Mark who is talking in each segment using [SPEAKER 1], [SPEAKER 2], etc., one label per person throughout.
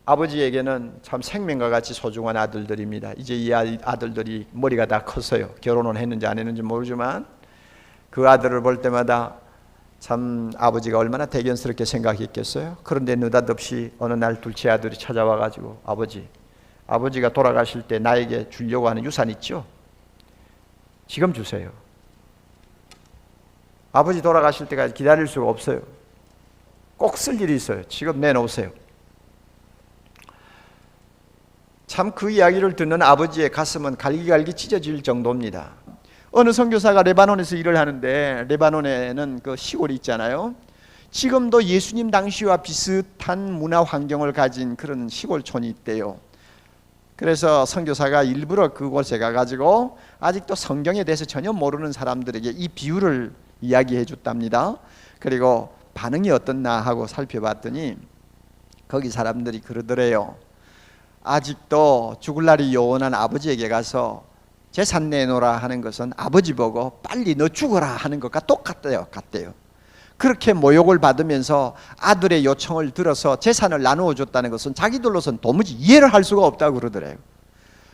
[SPEAKER 1] 아버지에게는 참 생명과 같이 소중한 아들들입니다. 이제 이 아들들이 머리가 다 컸어요. 결혼은 했는지 안 했는지 모르지만 그 아들을 볼 때마다 참 아버지가 얼마나 대견스럽게 생각했겠어요. 그런데 느닷없이 어느 날 둘째 아들이 찾아와 가지고 아버지가 돌아가실 때 나에게 주려고 하는 유산 있죠? 지금 주세요. 아버지 돌아가실 때까지 기다릴 수가 없어요. 꼭 쓸 일이 있어요. 지금 내놓으세요. 참 그 이야기를 듣는 아버지의 가슴은 갈기갈기 찢어질 정도입니다. 어느 선교사가 레바논에서 일을 하는데, 레바논에는 그 시골이 있잖아요. 지금도 예수님 당시와 비슷한 문화 환경을 가진 그런 시골촌이 있대요. 그래서 선교사가 일부러 그곳에 가가지고 아직도 성경에 대해서 전혀 모르는 사람들에게 이 비유를 이야기해 줬답니다. 그리고 반응이 어떻나 하고 살펴봤더니 거기 사람들이 그러더래요. 아직도 죽을 날이 요원한 아버지에게 가서 재산 내놓으라 하는 것은 아버지 보고 빨리 너 죽어라 하는 것과 똑같대요. 그렇게 모욕을 받으면서 아들의 요청을 들어서 재산을 나누어 줬다는 것은 자기들로서는 도무지 이해를 할 수가 없다고 그러더래요.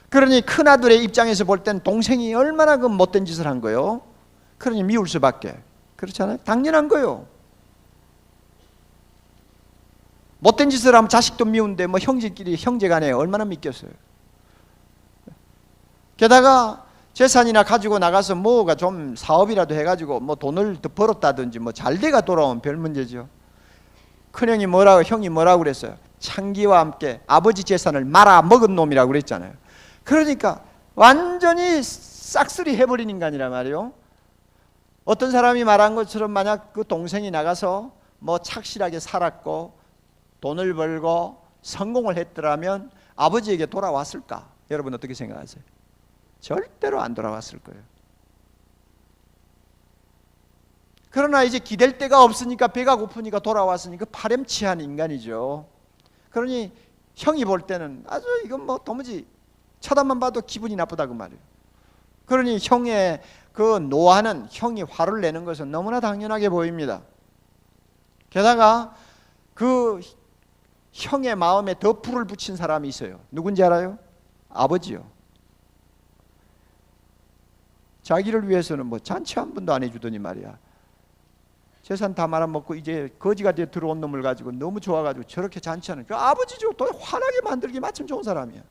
[SPEAKER 1] 그러니 큰아들의 입장에서 볼 땐 동생이 얼마나 그 못된 짓을 한 거예요. 그러니 미울 수밖에. 그렇잖아요. 당연한 거예요. 못된 짓을 하면 자식도 미운데 뭐 형제끼리 형제간에 얼마나 믿겠어요. 게다가 재산이나 가지고 나가서 뭐가 좀 사업이라도 해가지고 뭐 돈을 더 벌었다든지 뭐 잘돼가 돌아오면 별 문제죠. 큰형이 형이 뭐라고 그랬어요? 창기와 함께 아버지 재산을 말아 먹은 놈이라고 그랬잖아요. 그러니까 완전히 싹쓸이 해버린 인간이란 말이에요. 어떤 사람이 말한 것처럼 만약 그 동생이 나가서 뭐 착실하게 살았고 돈을 벌고 성공을 했더라면 아버지에게 돌아왔을까? 여러분 어떻게 생각하세요? 절대로 안 돌아왔을 거예요. 그러나 이제 기댈 데가 없으니까 배가 고프니까 돌아왔으니까 파렴치한 인간이죠. 그러니 형이 볼 때는 아주 이건 뭐 도무지 쳐다만 봐도 기분이 나쁘다 그 말이에요. 그러니 형의 그 노하는, 형이 화를 내는 것은 너무나 당연하게 보입니다. 게다가 그 형의 마음에 더 불을 붙인 사람이 있어요. 누군지 알아요? 아버지요. 자기를 위해서는 뭐 잔치 한 번도 안 해주더니 말이야. 재산 다 말아먹고 이제 거지가 돼 들어온 놈을 가지고 너무 좋아가지고 저렇게 잔치하는 그 아버지죠. 또 화나게 만들기 마침 좋은 사람이야.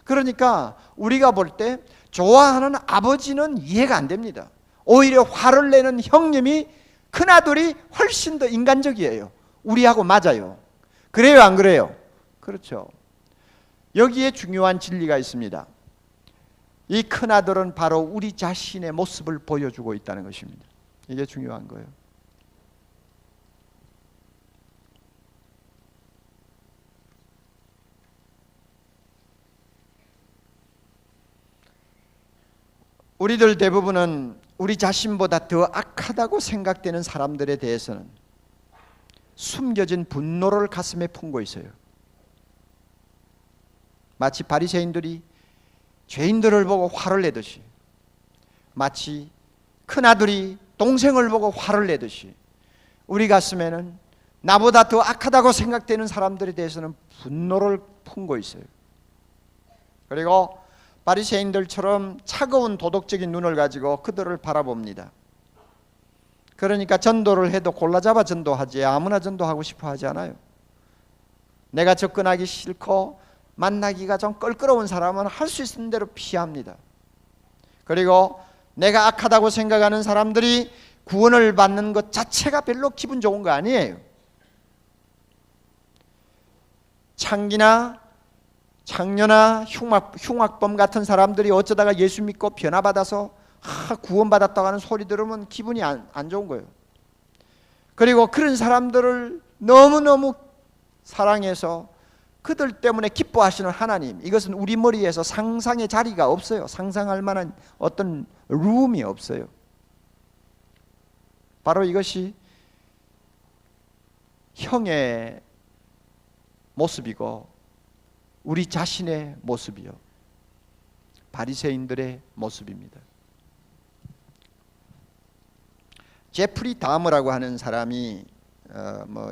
[SPEAKER 1] 그러니까 우리가 볼 때 좋아하는 아버지는 이해가 안 됩니다. 오히려 화를 내는 형님이, 큰아들이 훨씬 더 인간적이에요. 우리하고 맞아요. 그래요, 안 그래요? 그렇죠. 여기에 중요한 진리가 있습니다. 이 큰아들은 바로 우리 자신의 모습을 보여주고 있다는 것입니다. 이게 중요한 거예요. 우리들 대부분은 우리 자신보다 더 악하다고 생각되는 사람들에 대해서는 숨겨진 분노를 가슴에 품고 있어요. 마치 바리새인들이 죄인들을 보고 화를 내듯이, 마치 큰아들이 동생을 보고 화를 내듯이 우리 가슴에는 나보다 더 악하다고 생각되는 사람들에 대해서는 분노를 품고 있어요. 그리고 바리새인들처럼 차가운 도덕적인 눈을 가지고 그들을 바라봅니다. 그러니까 전도를 해도 골라잡아 전도하지 아무나 전도하고 싶어 하지 않아요. 내가 접근하기 싫고 만나기가 좀 껄끄러운 사람은 할 수 있는 대로 피합니다. 그리고 내가 악하다고 생각하는 사람들이 구원을 받는 것 자체가 별로 기분 좋은 거 아니에요. 창녀나 흉악범 같은 사람들이 어쩌다가 예수 믿고 변화받아서 구원받았다고 하는 소리 들으면 기분이 안 좋은 거예요. 그리고 그런 사람들을 너무너무 사랑해서 그들 때문에 기뻐하시는 하나님, 이것은 우리 머리에서 상상의 자리가 없어요. 상상할 만한 어떤 룸이 없어요. 바로 이것이 형의 모습이고 우리 자신의 모습이요, 바리새인들의 모습입니다. 제프리 다머라고 하는 사람이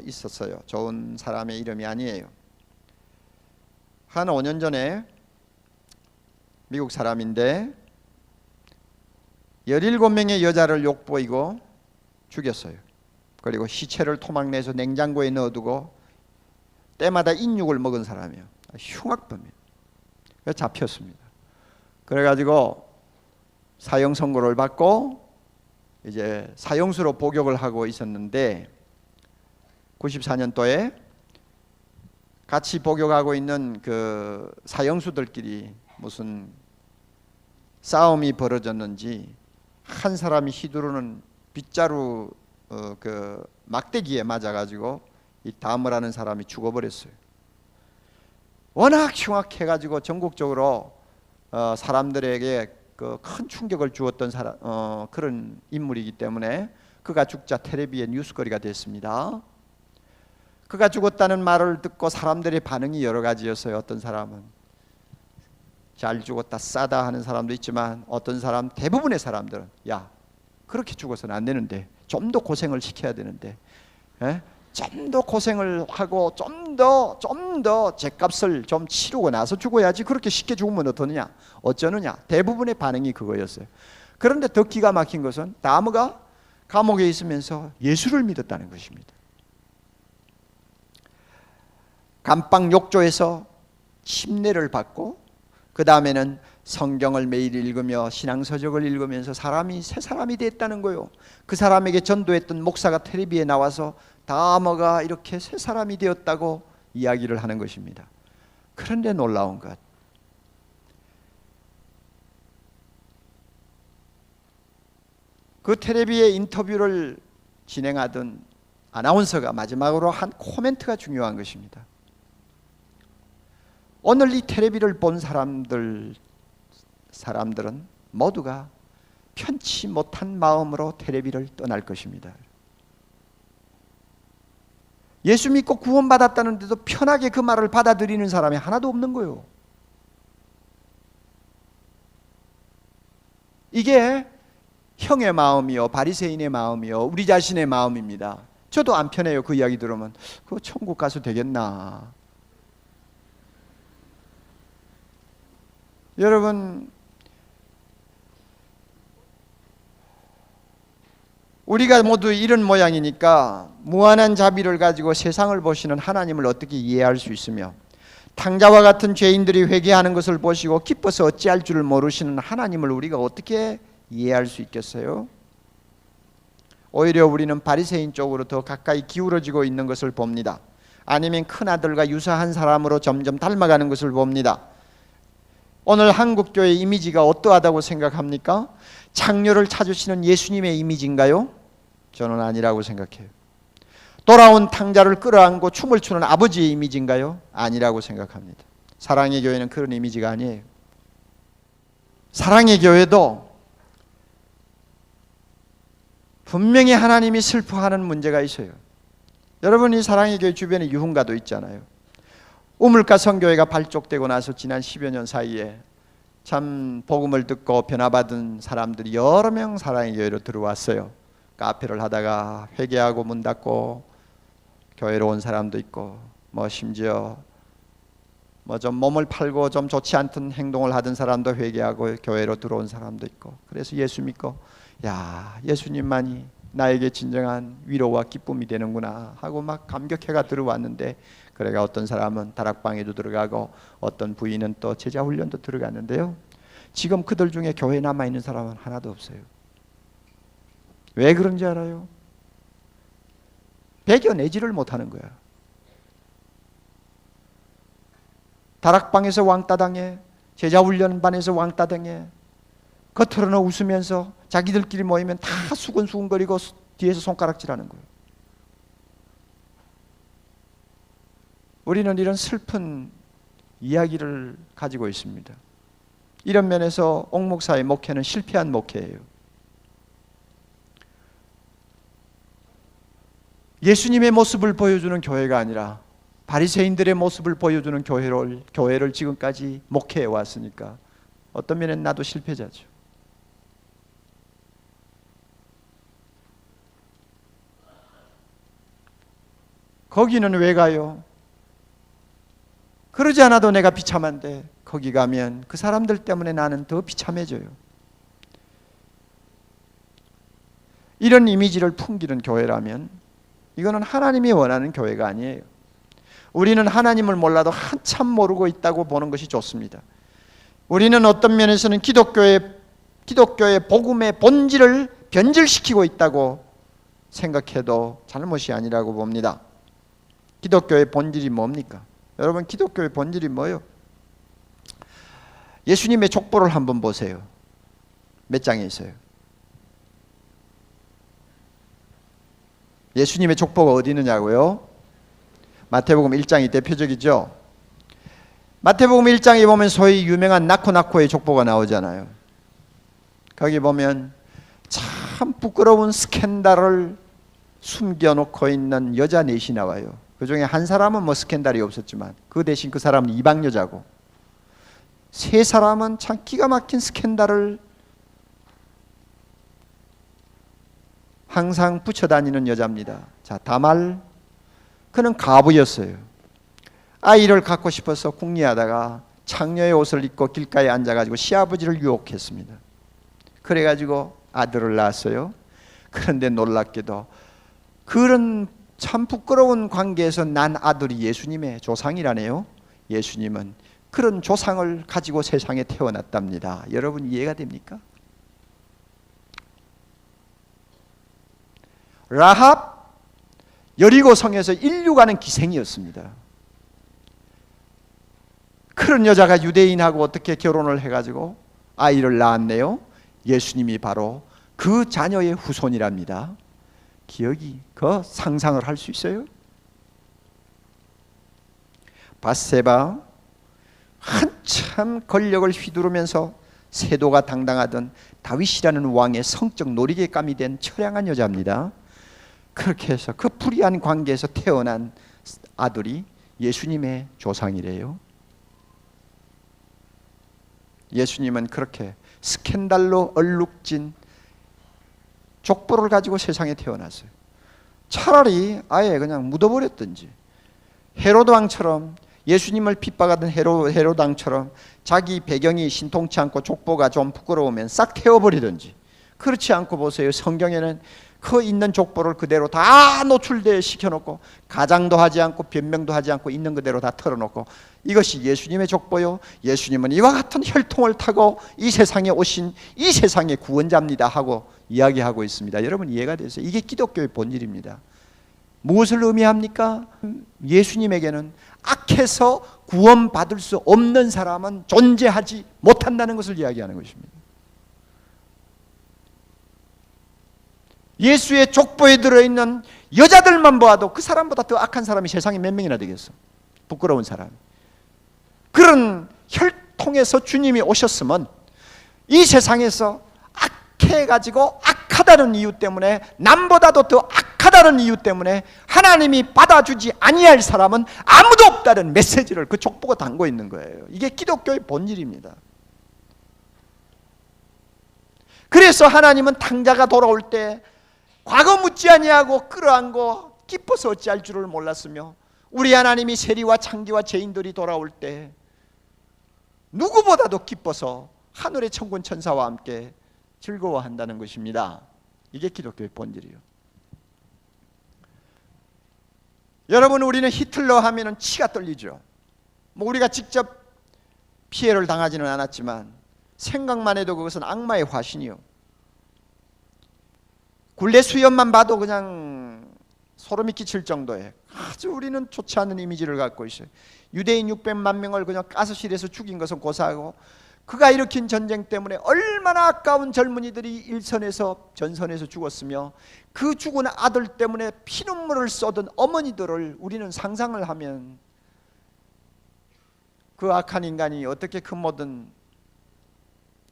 [SPEAKER 1] 있었어요. 좋은 사람의 이름이 아니에요. 한 5년 전에 미국 사람인데 17명의 여자를 욕보이고 죽였어요. 그리고 시체를 토막내서 냉장고에 넣어두고 때마다 인육을 먹은 사람이에요. 흉악범이에요. 그래서 잡혔습니다. 그래가지고 사형 선고를 받고 이제 사형수로 복역을 하고 있었는데 94년도에 같이 복역하고 있는 그 사형수들끼리 무슨 싸움이 벌어졌는지 한 사람이 휘두르는 빗자루 그 막대기에 맞아가지고 이 다무라는 사람이 죽어버렸어요. 워낙 흉악해가지고 전국적으로 사람들에게 그 큰 충격을 주었던 그런 인물이기 때문에 그가 죽자 텔레비에 뉴스거리가 됐습니다. 그가 죽었다는 말을 듣고 사람들의 반응이 여러 가지였어요. 어떤 사람은 잘 죽었다 싸다 하는 사람도 있지만 어떤 사람, 대부분의 사람들은 야 그렇게 죽어서는 안 되는데 좀 더 고생을 시켜야 되는데 좀 더 고생을 하고 좀 더 죗값을 좀 치르고 나서 죽어야지 그렇게 쉽게 죽으면 어쩌느냐 대부분의 반응이 그거였어요. 그런데 더 기가 막힌 것은 다무가 감옥에 있으면서 예수를 믿었다는 것입니다. 감방 욕조에서 침례를 받고 그 다음에는 성경을 매일 읽으며 신앙서적을 읽으면서 새 사람이 됐다는 거예요. 그 사람에게 전도했던 목사가 텔레비에 나와서 다무가 이렇게 새 사람이 되었다고 이야기를 하는 것입니다. 그런데 놀라운 것, 그 텔레비의 인터뷰를 진행하던 아나운서가 마지막으로 한 코멘트가 중요한 것입니다. 오늘 이 텔레비를 본 사람들은 모두가 편치 못한 마음으로 텔레비를 떠날 것입니다. 예수 믿고 구원받았다는데도 편하게 그 말을 받아들이는 사람이 하나도 없는 거예요. 이게 형의 마음이요, 바리새인의 마음이요, 우리 자신의 마음입니다. 저도 안 편해요. 그 이야기 들으면 그 천국 가서 되겠나. 여러분, 우리가 모두 이런 모양이니까 무한한 자비를 가지고 세상을 보시는 하나님을 어떻게 이해할 수 있으며 탕자와 같은 죄인들이 회개하는 것을 보시고 기뻐서 어찌할 줄을 모르시는 하나님을 우리가 어떻게 이해할 수 있겠어요? 오히려 우리는 바리새인 쪽으로 더 가까이 기울어지고 있는 것을 봅니다. 아니면 큰아들과 유사한 사람으로 점점 닮아가는 것을 봅니다. 오늘 한국교회 이미지가 어떠하다고 생각합니까? 창녀를 찾으시는 예수님의 이미지인가요? 저는 아니라고 생각해요. 돌아온 탕자를 끌어안고 춤을 추는 아버지의 이미지인가요? 아니라고 생각합니다. 사랑의 교회는 그런 이미지가 아니에요. 사랑의 교회도 분명히 하나님이 슬퍼하는 문제가 있어요. 여러분, 이 사랑의 교회 주변에 유흥가도 있잖아요. 우물가 성교회가 발족되고 나서 지난 10여 년 사이에 참 복음을 듣고 변화받은 사람들이 여러 명 사랑의 교회로 들어왔어요. 카페를 하다가 회개하고 문 닫고 교회로 온 사람도 있고, 심지어 좀 몸을 팔고 좀 좋지 않던 행동을 하던 사람도 회개하고 교회로 들어온 사람도 있고, 그래서 예수 믿고 야, 예수님만이 나에게 진정한 위로와 기쁨이 되는구나 하고 막 감격해가 들어왔는데, 그래가 어떤 사람은 다락방에도 들어가고 어떤 부인은 또 제자훈련도 들어갔는데요, 지금 그들 중에 교회에 남아있는 사람은 하나도 없어요. 왜 그런지 알아요? 배겨내지를 못하는 거야. 다락방에서 왕따 당해, 제자훈련반에서 왕따 당해, 겉으로는 웃으면서 자기들끼리 모이면 다 수근수근거리고 뒤에서 손가락질하는 거예요. 우리는 이런 슬픈 이야기를 가지고 있습니다. 이런 면에서 옥목사의 목회는 실패한 목회예요. 예수님의 모습을 보여주는 교회가 아니라 바리새인들의 모습을 보여주는 교회를 지금까지 목회해 왔으니까 어떤 면엔 나도 실패자죠. 거기는 왜 가요? 그러지 않아도 내가 비참한데 거기 가면 그 사람들 때문에 나는 더 비참해져요. 이런 이미지를 풍기는 교회라면 이거는 하나님이 원하는 교회가 아니에요. 우리는 하나님을 몰라도 한참 모르고 있다고 보는 것이 좋습니다. 우리는 어떤 면에서는 기독교의 복음의 본질을 변질시키고 있다고 생각해도 잘못이 아니라고 봅니다. 기독교의 본질이 뭡니까? 여러분, 기독교의 본질이 뭐예요? 예수님의 족보를 한번 보세요. 몇 장에 있어요? 예수님의 족보가 어디 있느냐고요? 마태복음 1장이 대표적이죠. 마태복음 1장에 보면 소위 유명한 나코나코의 족보가 나오잖아요. 거기 보면 참 부끄러운 스캔들을 숨겨놓고 있는 여자 넷이 나와요. 그 중에 한 사람은 뭐 스캔들이 없었지만 그 대신 그 사람은 이방 여자고, 세 사람은 참 기가 막힌 스캔들을 항상 붙여다니는 여자입니다. 자, 다말, 그는 과부였어요. 아이를 갖고 싶어서 궁리하다가 창녀의 옷을 입고 길가에 앉아가지고 시아버지를 유혹했습니다. 그래가지고 아들을 낳았어요. 그런데 놀랍게도 그런 참 부끄러운 관계에서 난 아들이 예수님의 조상이라네요. 예수님은 그런 조상을 가지고 세상에 태어났답니다. 여러분, 이해가 됩니까? 라합, 여리고 성에서 인류가는 기생이었습니다. 그런 여자가 유대인하고 어떻게 결혼을 해가지고 아이를 낳았네요. 예수님이 바로 그 자녀의 후손이랍니다. 기억이, 그 상상을 할 수 있어요? 밧세바, 한참 권력을 휘두르면서 세도가 당당하던 다윗이라는 왕의 성적 놀이개감이 된 처량한 여자입니다. 그렇게 해서 그 불의한 관계에서 태어난 아들이 예수님의 조상이래요. 예수님은 그렇게 스캔들로 얼룩진 족보를 가지고 세상에 태어났어요. 차라리 아예 그냥 묻어버렸든지, 헤로드 왕처럼, 예수님을 핍박하던 헤로드 왕처럼 자기 배경이 신통치 않고 족보가 좀 부끄러우면 싹 태워버리든지. 그렇지 않고 보세요. 성경에는 그 있는 족보를 그대로 다 노출돼 시켜놓고 가장도 하지 않고 변명도 하지 않고 있는 그대로 다 털어놓고, 이것이 예수님의 족보요, 예수님은 이와 같은 혈통을 타고 이 세상에 오신 이 세상의 구원자입니다 하고 이야기하고 있습니다. 여러분, 이해가 되세요? 이게 기독교의 본질입니다. 무엇을 의미합니까? 예수님에게는 악해서 구원받을 수 없는 사람은 존재하지 못한다는 것을 이야기하는 것입니다. 예수의 족보에 들어있는 여자들만 보아도 그 사람보다 더 악한 사람이 세상에 몇 명이나 되겠어? 부끄러운 사람. 그런 혈통에서 주님이 오셨으면 이 세상에서 악해가지고 악하다는 이유 때문에, 남보다도 더 악하다는 이유 때문에 하나님이 받아주지 아니할 사람은 아무도 없다는 메시지를 그 족보가 담고 있는 거예요. 이게 기독교의 본질입니다. 그래서 하나님은 탕자가 돌아올 때 과거 묻지 아니하고 끌어안고 기뻐서 어찌할 줄을 몰랐으며, 우리 하나님이 세리와 창기와 죄인들이 돌아올 때 누구보다도 기뻐서 하늘의 천군 천사와 함께 즐거워한다는 것입니다. 이게 기독교의 본질이에요. 여러분, 우리는 히틀러 하면은 치가 떨리죠. 뭐 우리가 직접 피해를 당하지는 않았지만 생각만 해도 그것은 악마의 화신이요. 굴레 수염만 봐도 그냥 소름이 끼칠 정도의 아주 우리는 좋지 않은 이미지를 갖고 있어요. 유대인 600만 명을 그냥 가스실에서 죽인 것은 고사하고, 그가 일으킨 전쟁 때문에 얼마나 아까운 젊은이들이 일선에서 전선에서 죽었으며, 그 죽은 아들 때문에 피눈물을 쏟은 어머니들을 우리는 상상을 하면 그 악한 인간이 어떻게 그 모든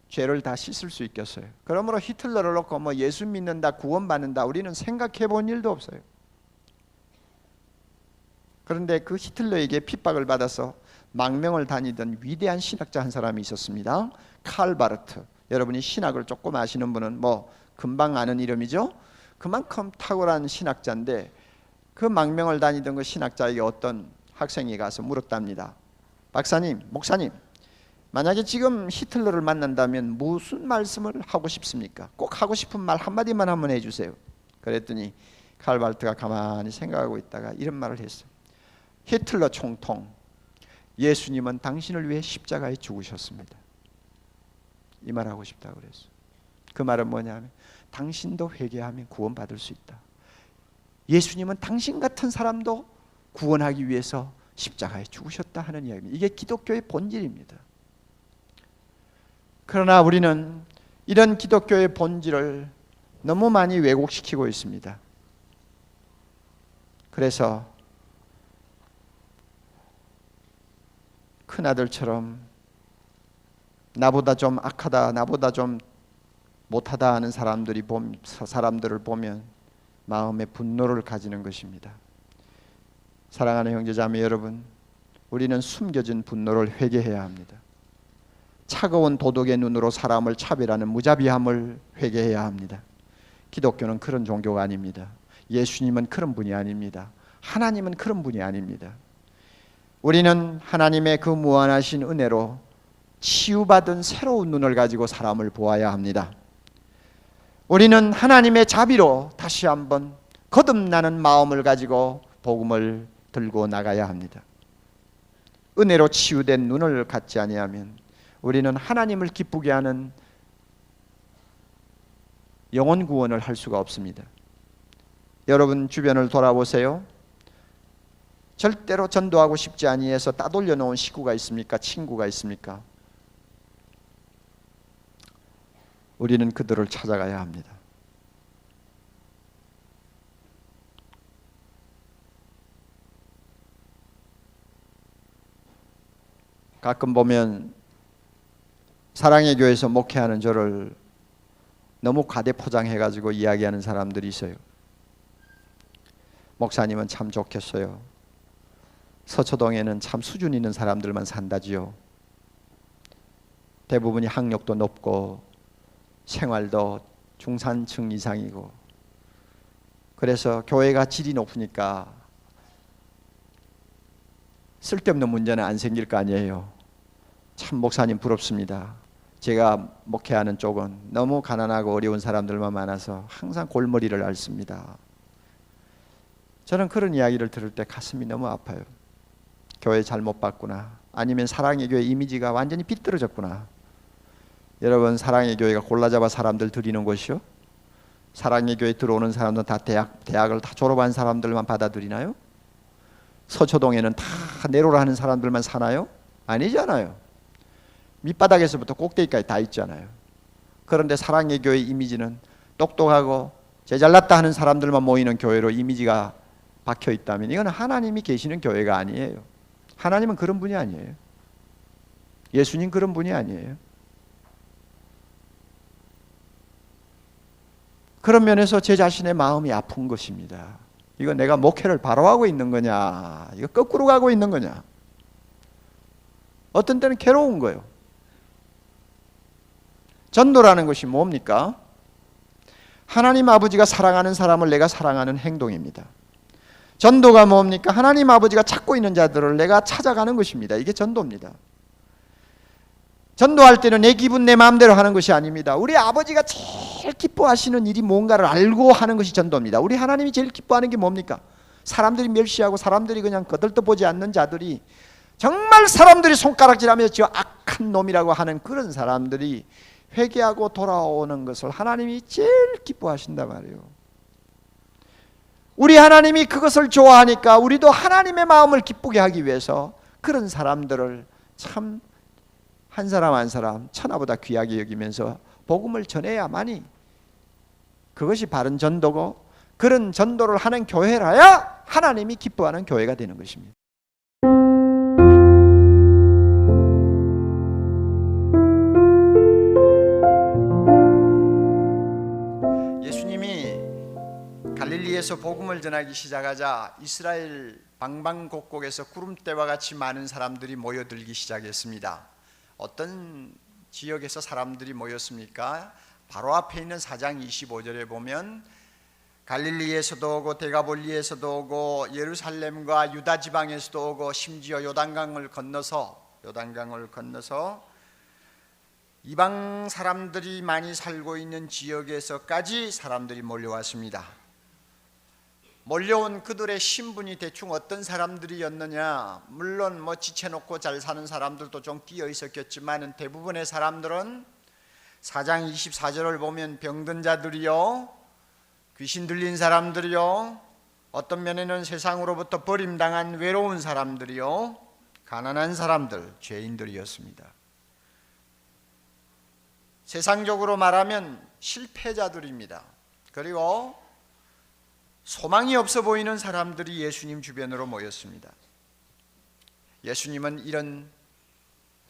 [SPEAKER 1] 죄를 다 씻을 수 있겠어요? 그러므로 히틀러를 놓고 뭐 예수 믿는다, 구원받는다, 우리는 생각해 본 일도 없어요. 그런데 그 히틀러에게 핍박을 받아서 망명을 다니던 위대한 신학자 한 사람이 있었습니다. 칼 바르트. 여러분이 신학을 조금 아시는 분은 뭐 금방 아는 이름이죠. 그만큼 탁월한 신학자인데, 그 망명을 다니던 그 신학자에게 어떤 학생이 가서 물었답니다. 박사님, 목사님, 만약에 지금 히틀러를 만난다면 무슨 말씀을 하고 싶습니까? 꼭 하고 싶은 말 한마디만 한번 해주세요. 그랬더니 칼발트가 가만히 생각하고 있다가 이런 말을 했어요. 히틀러 총통, 예수님은 당신을 위해 십자가에 죽으셨습니다. 이 말 하고 싶다고 그랬어요. 그 말은 뭐냐면 당신도 회개하면 구원받을 수 있다. 예수님은 당신 같은 사람도 구원하기 위해서 십자가에 죽으셨다 하는 이야기입니다. 이게 기독교의 본질입니다. 그러나 우리는 이런 기독교의 본질을 너무 많이 왜곡시키고 있습니다. 그래서 큰아들처럼 나보다 좀 악하다, 나보다 좀 못하다 하는 사람들을 보면 마음에 분노를 가지는 것입니다. 사랑하는 형제자매 여러분, 우리는 숨겨진 분노를 회개해야 합니다. 차가운 도덕의 눈으로 사람을 차별하는 무자비함을 회개해야 합니다. 기독교는 그런 종교가 아닙니다. 예수님은 그런 분이 아닙니다. 하나님은 그런 분이 아닙니다. 우리는 하나님의 그 무한하신 은혜로 치유받은 새로운 눈을 가지고 사람을 보아야 합니다. 우리는 하나님의 자비로 다시 한번 거듭나는 마음을 가지고 복음을 들고 나가야 합니다. 은혜로 치유된 눈을 갖지 아니하면 우리는 하나님을 기쁘게 하는 영혼 구원을 할 수가 없습니다. 여러분 주변을 돌아보세요. 절대로 전도하고 싶지 아니해서 따돌려 놓은 식구가 있습니까? 친구가 있습니까? 우리는 그들을 찾아가야 합니다. 가끔 보면 사랑의 교회에서 목회하는 저를 너무 과대 포장해가지고 이야기하는 사람들이 있어요. 목사님은 참 좋겠어요. 서초동에는 참 수준 있는 사람들만 산다지요. 대부분이 학력도 높고 생활도 중산층 이상이고, 그래서 교회가 질이 높으니까 쓸데없는 문제는 안 생길 거 아니에요. 참 목사님 부럽습니다. 제가 목회하는 쪽은 너무 가난하고 어려운 사람들만 많아서 항상 골머리를 앓습니다. 저는 그런 이야기를 들을 때 가슴이 너무 아파요. 교회 잘못 봤구나, 아니면 사랑의 교회 이미지가 완전히 비뚤어졌구나. 여러분, 사랑의 교회가 골라잡아 사람들 들이는 곳이요? 사랑의 교회 들어오는 사람들은 다 대학을 다 졸업한 사람들만 받아들이나요? 서초동에는 다 내로라 하는 사람들만 사나요? 아니잖아요. 밑바닥에서부터 꼭대기까지 다 있잖아요. 그런데 사랑의 교회 이미지는 똑똑하고 제잘났다 하는 사람들만 모이는 교회로 이미지가 박혀 있다면 이건 하나님이 계시는 교회가 아니에요. 하나님은 그런 분이 아니에요. 예수님 그런 분이 아니에요. 그런 면에서 제 자신의 마음이 아픈 것입니다. 이거 내가 목회를 바로 하고 있는 거냐, 이거 거꾸로 가고 있는 거냐. 어떤 때는 괴로운 거예요. 전도라는 것이 뭡니까? 하나님 아버지가 사랑하는 사람을 내가 사랑하는 행동입니다. 전도가 뭡니까? 하나님 아버지가 찾고 있는 자들을 내가 찾아가는 것입니다. 이게 전도입니다. 전도할 때는 내 기분 내 마음대로 하는 것이 아닙니다. 우리 아버지가 제일 기뻐하시는 일이 뭔가를 알고 하는 것이 전도입니다. 우리 하나님이 제일 기뻐하는 게 뭡니까? 사람들이 멸시하고 사람들이 그냥 거들떠보지 않는 자들이, 정말 사람들이 손가락질하며 저 악한 놈이라고 하는 그런 사람들이 회개하고 돌아오는 것을 하나님이 제일 기뻐하신단 말이에요. 우리 하나님이 그것을 좋아하니까 우리도 하나님의 마음을 기쁘게 하기 위해서 그런 사람들을 참 한 사람 한 사람 천하보다 귀하게 여기면서 복음을 전해야만이 그것이 바른 전도고, 그런 전도를 하는 교회라야 하나님이 기뻐하는 교회가 되는 것입니다. 예수님이 갈릴리에서 복음을 전하기 시작하자 이스라엘 방방곡곡에서 구름대와 같이 많은 사람들이 모여들기 시작했습니다. 어떤 지역에서 사람들이 모였습니까? 바로 앞에 있는 4장 25절에 보면 갈릴리에서도 오고 데가볼리에서도 오고 예루살렘과 유다 지방에서도 오고 심지어 요단강을 건너서 이방 사람들이 많이 살고 있는 지역에서까지 사람들이 몰려왔습니다. 몰려온 그들의 신분이 대충 어떤 사람들이었느냐, 물론 지쳐놓고 잘 사는 사람들도 좀 끼어 있었겠지만 대부분의 사람들은 4장 24절을 보면 병든 자들이요, 귀신 들린 사람들이요, 어떤 면에는 세상으로부터 버림당한 외로운 사람들이요, 가난한 사람들, 죄인들이었습니다. 세상적으로 말하면 실패자들입니다. 그리고 소망이 없어 보이는 사람들이 예수님 주변으로 모였습니다. 예수님은 이런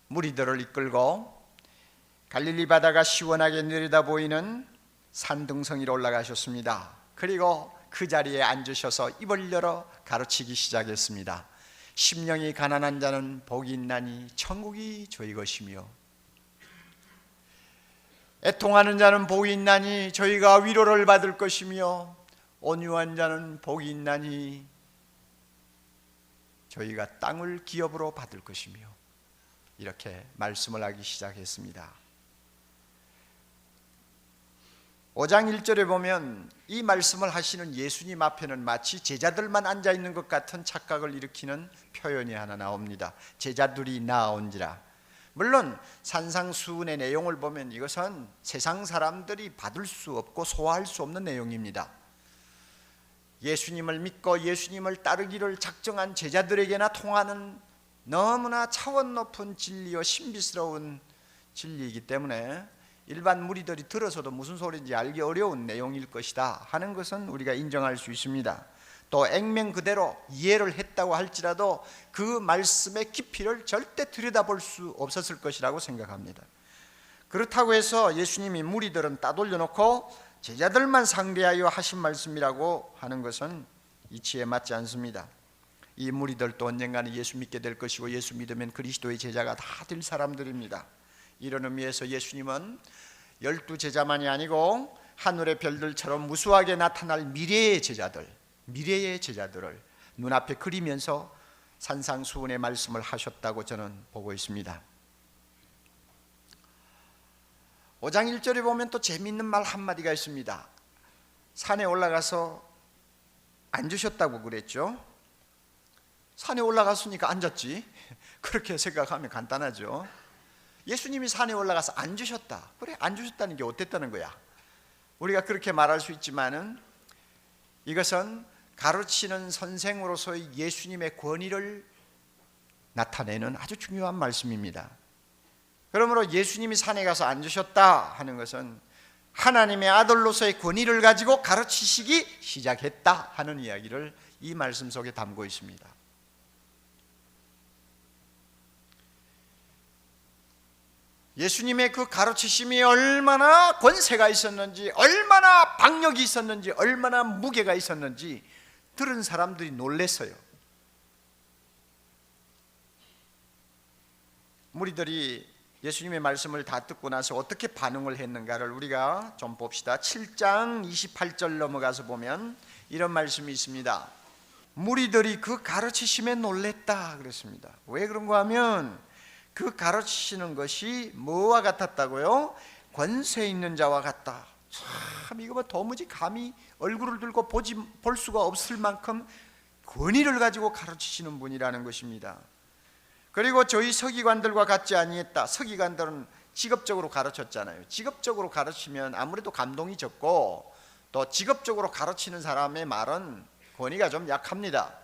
[SPEAKER 1] 무리들을 이끌고 갈릴리 바다가 시원하게 내려다 보이는 산등성이로 올라가셨습니다. 그리고 그 자리에 앉으셔서 입을 열어 가르치기 시작했습니다. 심령이 가난한 자는 복이 있나니 천국이 저희 것이며, 애통하는 자는 복이 있나니 저희가 위로를 받을 것이며, 온유한 자는 복이 있나니 저희가 땅을 기업으로 받을 것이며, 이렇게 말씀을 하기 시작했습니다. 5장 1절에 보면 이 말씀을 하시는 예수님 앞에는 마치 제자들만 앉아있는 것 같은 착각을 일으키는 표현이 하나 나옵니다. 제자들이 나아온지라. 물론 산상수훈의 내용을 보면 이것은 세상 사람들이 받을 수 없고 소화할 수 없는 내용입니다. 예수님을 믿고 예수님을 따르기를 작정한 제자들에게나 통하는 너무나 차원 높은 진리와 신비스러운 진리이기 때문에 일반 무리들이 들어서도 무슨 소리인지 알기 어려운 내용일 것이다 하는 것은 우리가 인정할 수 있습니다. 또 액면 그대로 이해를 했다고 할지라도 그 말씀의 깊이를 절대 들여다볼 수 없었을 것이라고 생각합니다. 그렇다고 해서 예수님이 무리들은 따돌려 놓고 제자들만 상대하여 하신 말씀이라고 하는 것은 이치에 맞지 않습니다. 이 무리들도 언젠가는 예수 믿게 될 것이고 예수 믿으면 그리스도의 제자가 다 될 사람들입니다. 이런 의미에서 예수님은 12제자만이 아니고 하늘의 별들처럼 무수하게 나타날 미래의 제자들을 눈앞에 그리면서 산상수훈의 말씀을 하셨다고 저는 보고 있습니다. 5장 1절에 보면 또 재미있는 말 한마디가 있습니다. 산에 올라가서 앉으셨다고 그랬죠. 산에 올라갔으니까 앉았지, 그렇게 생각하면 간단하죠. 예수님이 산에 올라가서 앉으셨다. 그래, 앉으셨다는 게 어땠다는 거야? 우리가 그렇게 말할 수 있지만은 이것은 가르치는 선생으로서의 예수님의 권위를 나타내는 아주 중요한 말씀입니다. 그러므로 예수님이 산에 가서 앉으셨다 하는 것은 하나님의 아들로서의 권위를 가지고 가르치시기 시작했다 하는 이야기를 이 말씀 속에 담고 있습니다. 예수님의 그 가르치심이 얼마나 권세가 있었는지, 얼마나 박력이 있었는지, 얼마나 무게가 있었는지 들은 사람들이 놀랐어요. 무리들이 예수님의 말씀을 다 듣고 나서 어떻게 반응을 했는가를 우리가 좀 봅시다. 7장 28절 넘어가서 보면 이런 말씀이 있습니다. 무리들이 그 가르치심에 놀랐다 그랬습니다. 왜 그런가 하면 그 가르치시는 것이 뭐와 같았다고요? 권세 있는 자와 같다. 참 이거 도무지 감히 얼굴을 들고 볼 수가 없을 만큼 권위를 가지고 가르치시는 분이라는 것입니다. 그리고 저희 서기관들과 같지 아니했다. 서기관들은 직업적으로 가르쳤잖아요. 직업적으로 가르치면 아무래도 감동이 적고 또 직업적으로 가르치는 사람의 말은 권위가 좀 약합니다.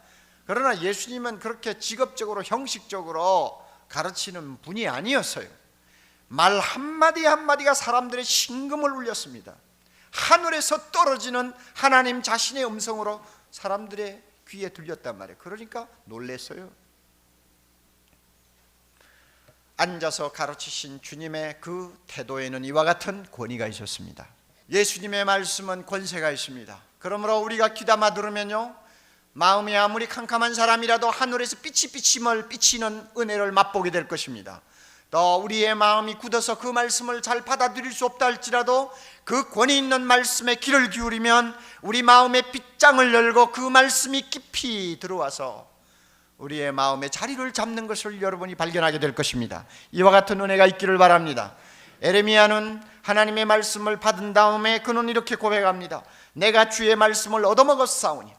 [SPEAKER 1] 그러나 예수님은 그렇게 직업적으로 형식적으로 가르치는 분이 아니었어요. 말 한마디 한마디가 사람들의 심금을 울렸습니다. 하늘에서 떨어지는 하나님 자신의 음성으로 사람들의 귀에 들렸단 말이에요. 그러니까 놀랐어요. 앉아서 가르치신 주님의 그 태도에는 이와 같은 권위가 있었습니다. 예수님의 말씀은 권세가 있습니다. 그러므로 우리가 귀담아 들으면요, 마음이 아무리 캄캄한 사람이라도 하늘에서 삐치삐치멀 삐치는 은혜를 맛보게 될 것입니다. 또 우리의 마음이 굳어서 그 말씀을 잘 받아들일 수 없다 할지라도 그 권위 있는 말씀에 귀를 기울이면 우리 마음의 빗장을 열고 그 말씀이 깊이 들어와서 우리의 마음에 자리를 잡는 것을 여러분이 발견하게 될 것입니다. 이와 같은 은혜가 있기를 바랍니다. 에레미야는 하나님의 말씀을 받은 다음에 그는 이렇게 고백합니다. 내가 주의 말씀을 얻어먹었사오니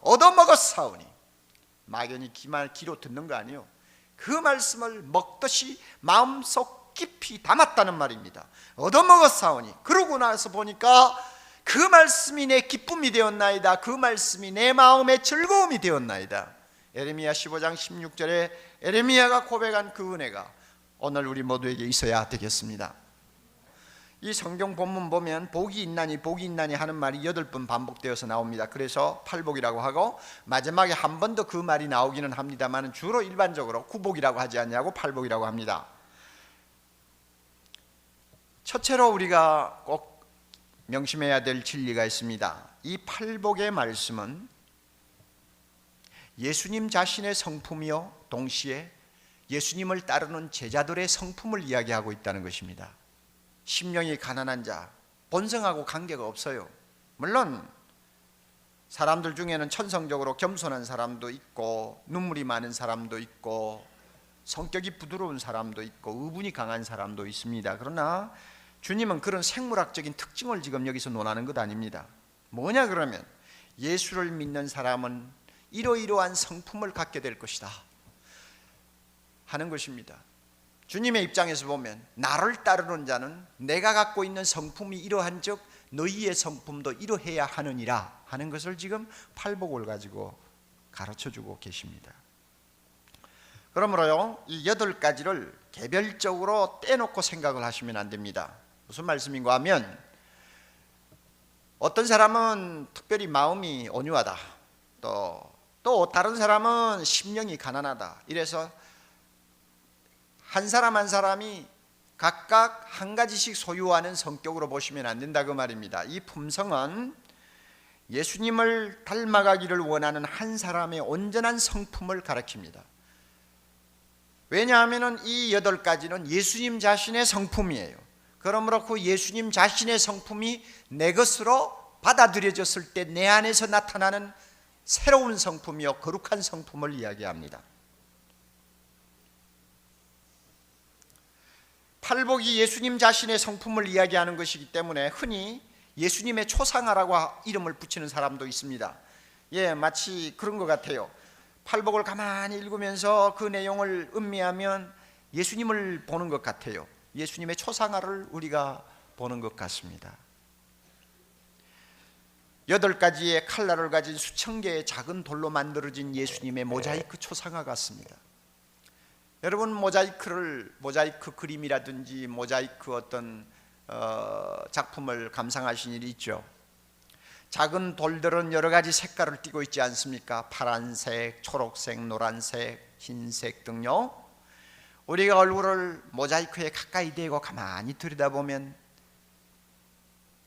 [SPEAKER 1] 막연히 귀로 듣는 거 아니에요. 그 말씀을 먹듯이 마음속 깊이 담았다는 말입니다. 얻어먹었사오니, 그러고 나서 보니까 그 말씀이 내 기쁨이 되었나이다. 그 말씀이 내 마음의 즐거움이 되었나이다. 에레미야 15장 16절에 에레미야가 고백한 그 은혜가 오늘 우리 모두에게 있어야 되겠습니다. 이 성경 본문 보면 복이 있나니 하는 말이 8번 반복되어서 나옵니다. 그래서 팔복이라고 하고 마지막에 한 번 더 그 말이 나오기는 합니다만 주로 일반적으로 구복이라고 하지 않냐고 팔복이라고 합니다. 첫째로 우리가 꼭 명심해야 될 진리가 있습니다. 이 팔복의 말씀은 예수님 자신의 성품이요 동시에 예수님을 따르는 제자들의 성품을 이야기하고 있다는 것입니다. 심령이 가난한 자, 본성하고 관계가 없어요. 물론 사람들 중에는 천성적으로 겸손한 사람도 있고 눈물이 많은 사람도 있고 성격이 부드러운 사람도 있고 의분이 강한 사람도 있습니다. 그러나 주님은 그런 생물학적인 특징을 지금 여기서 논하는 것 아닙니다. 뭐냐 그러면 예수를 믿는 사람은 이러이러한 성품을 갖게 될 것이다 하는 것입니다. 주님의 입장에서 보면 나를 따르는 자는 내가 갖고 있는 성품이 이러한 즉 너희의 성품도 이러해야 하느니라 하는 것을 지금 팔복을 가지고 가르쳐주고 계십니다. 그러므로요 이 8가지를 개별적으로 떼놓고 생각을 하시면 안 됩니다. 무슨 말씀인가 하면 어떤 사람은 특별히 마음이 온유하다, 또 다른 사람은 심령이 가난하다. 이래서 한 사람 한 사람이 각각 한 가지씩 소유하는 성격으로 보시면 안 된다 그 말입니다. 이 품성은 예수님을 닮아가기를 원하는 한 사람의 온전한 성품을 가리킵니다. 왜냐하면 이 8가지는 예수님 자신의 성품이에요. 그러므로 그 예수님 자신의 성품이 내 것으로 받아들여졌을 때 내 안에서 나타나는 새로운 성품이요 거룩한 성품을 이야기합니다. 팔복이 예수님 자신의 성품을 이야기하는 것이기 때문에 흔히 예수님의 초상화라고 이름을 붙이는 사람도 있습니다. 마치 그런 것 같아요. 팔복을 가만히 읽으면서 그 내용을 음미하면 예수님을 보는 것 같아요. 예수님의 초상화를 우리가 보는 것 같습니다. 8가지의 칼날을 가진 수천 개의 작은 돌로 만들어진 예수님의 모자이크 초상화 같습니다. 여러분 모자이크 그림이라든지 모자이크 어떤 작품을 감상하신 일이 있죠. 작은 돌들은 여러 가지 색깔을 띠고 있지 않습니까? 파란색, 초록색, 노란색, 흰색 등요. 우리가 얼굴을 모자이크에 가까이 대고 가만히 들여다보면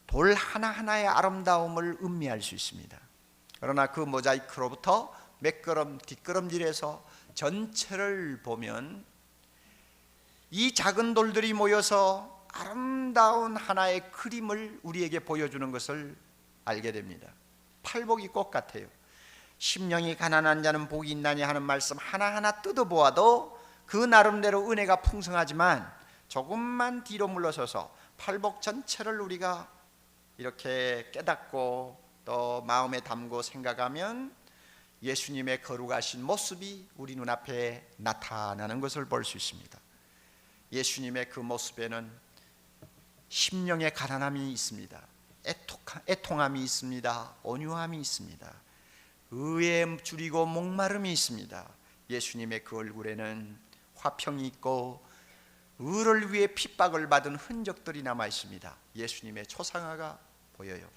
[SPEAKER 1] 돌 하나하나의 아름다움을 음미할 수 있습니다. 그러나 그 모자이크로부터 몇 걸음 뒷걸음질해서 전체를 보면 이 작은 돌들이 모여서 아름다운 하나의 그림을 우리에게 보여주는 것을 알게 됩니다. 팔복이 꼭 같아요. 심령이 가난한 자는 복이 있나니 하는 말씀 하나하나 뜯어보아도 그 나름대로 은혜가 풍성하지만 조금만 뒤로 물러서서 팔복 전체를 우리가 이렇게 깨닫고 또 마음에 담고 생각하면 예수님의 거룩하신 모습이 우리 눈앞에 나타나는 것을 볼 수 있습니다. 예수님의 그 모습에는 심령의 가난함이 있습니다. 애통함이 있습니다. 온유함이 있습니다. 의에 줄이고 목마름이 있습니다. 예수님의 그 얼굴에는 화평이 있고 의를 위해 핍박을 받은 흔적들이 남아 있습니다. 예수님의 초상화가 보여요.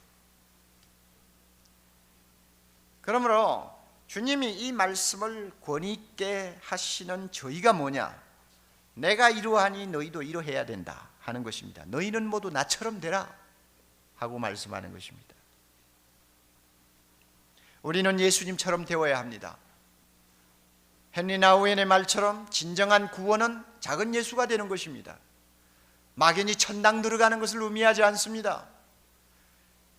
[SPEAKER 1] 그러므로 주님이 이 말씀을 권위 있게 하시는 저희가 뭐냐? 내가 이러하니 너희도 이러해야 된다 하는 것입니다. 너희는 모두 나처럼 되라 하고 말씀하는 것입니다. 우리는 예수님처럼 되어야 합니다. 헨리 나우엔의 말처럼 진정한 구원은 작은 예수가 되는 것입니다. 막연히 천당 들어가는 것을 의미하지 않습니다.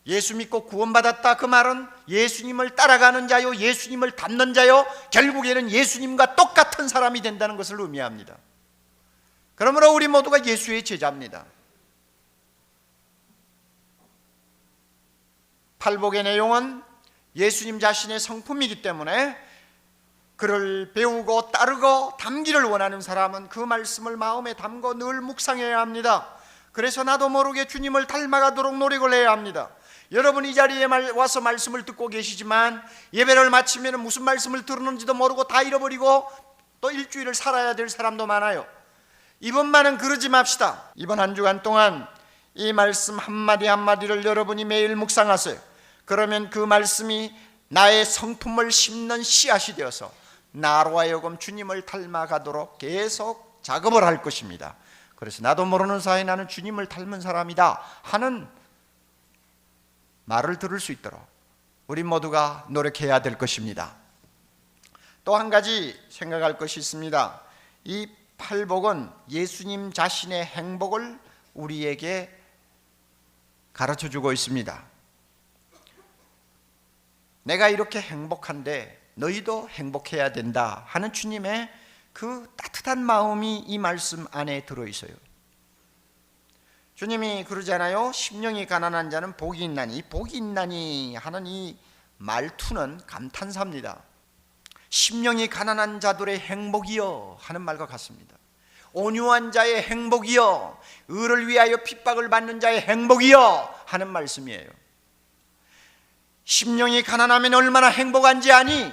[SPEAKER 1] 예수 믿고 구원받았다, 그 말은 예수님을 따라가는 자요, 예수님을 닮는 자요, 결국에는 예수님과 똑같은 사람이 된다는 것을 의미합니다. 그러므로 우리 모두가 예수의 제자입니다. 팔복의 내용은 예수님 자신의 성품이기 때문에 그를 배우고 따르고 담기를 원하는 사람은 그 말씀을 마음에 담고 늘 묵상해야 합니다. 그래서 나도 모르게 주님을 닮아가도록 노력을 해야 합니다. 여러분 이 자리에 와서 말씀을 듣고 계시지만 예배를 마치면 무슨 말씀을 들었는지도 모르고 다 잃어버리고 또 일주일을 살아야 될 사람도 많아요. 이번만은 그러지 맙시다. 이번 한 주간 동안 이 말씀 한마디 한마디를 여러분이 매일 묵상하세요. 그러면 그 말씀이 나의 성품을 심는 씨앗이 되어서 나로 하여금 주님을 닮아가도록 계속 작업을 할 것입니다. 그래서 나도 모르는 사이에 나는 주님을 닮은 사람이다 하는 말을 들을 수 있도록 우리 모두가 노력해야 될 것입니다. 또 한 가지 생각할 것이 있습니다. 이 팔복은 예수님 자신의 행복을 우리에게 가르쳐주고 있습니다. 내가 이렇게 행복한데 너희도 행복해야 된다 하는 주님의 그 따뜻한 마음이 이 말씀 안에 들어있어요. 주님이 그러잖아요. 심령이 가난한 자는 복이 있나니, 복이 있나니 하는 이 말투는 감탄사입니다. 심령이 가난한 자들의 행복이여 하는 말과 같습니다. 온유한 자의 행복이여, 의를 위하여 핍박을 받는 자의 행복이여 하는 말씀이에요. 심령이 가난하면 얼마나 행복한지 아니?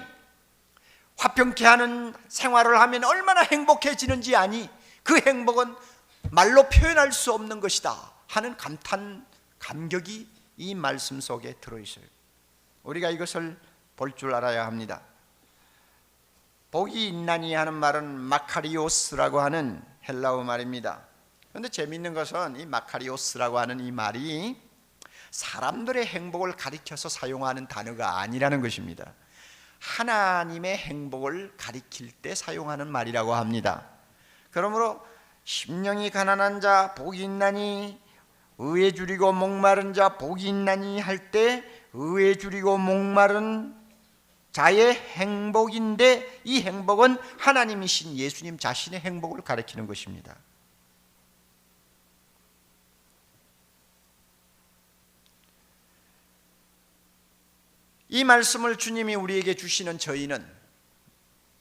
[SPEAKER 1] 화평케 하는 생활을 하면 얼마나 행복해지는지 아니? 그 행복은 말로 표현할 수 없는 것이다 하는 감탄, 감격이 이 말씀 속에 들어있어요. 우리가 이것을 볼 줄 알아야 합니다. 복이 있나니 하는 말은 마카리오스라고 하는 헬라어 말입니다. 그런데 재미있는 것은 이 마카리오스라고 하는 이 말이 사람들의 행복을 가리켜서 사용하는 단어가 아니라는 것입니다. 하나님의 행복을 가리킬 때 사용하는 말이라고 합니다. 그러므로 심령이 가난한 자 복이 있나니, 의에 줄이고 목마른 자 복이 있나니 할 때 의에 줄이고 목마른 자의 행복인데 이 행복은 하나님이신 예수님 자신의 행복을 가리키는 것입니다. 이 말씀을 주님이 우리에게 주시는 저희는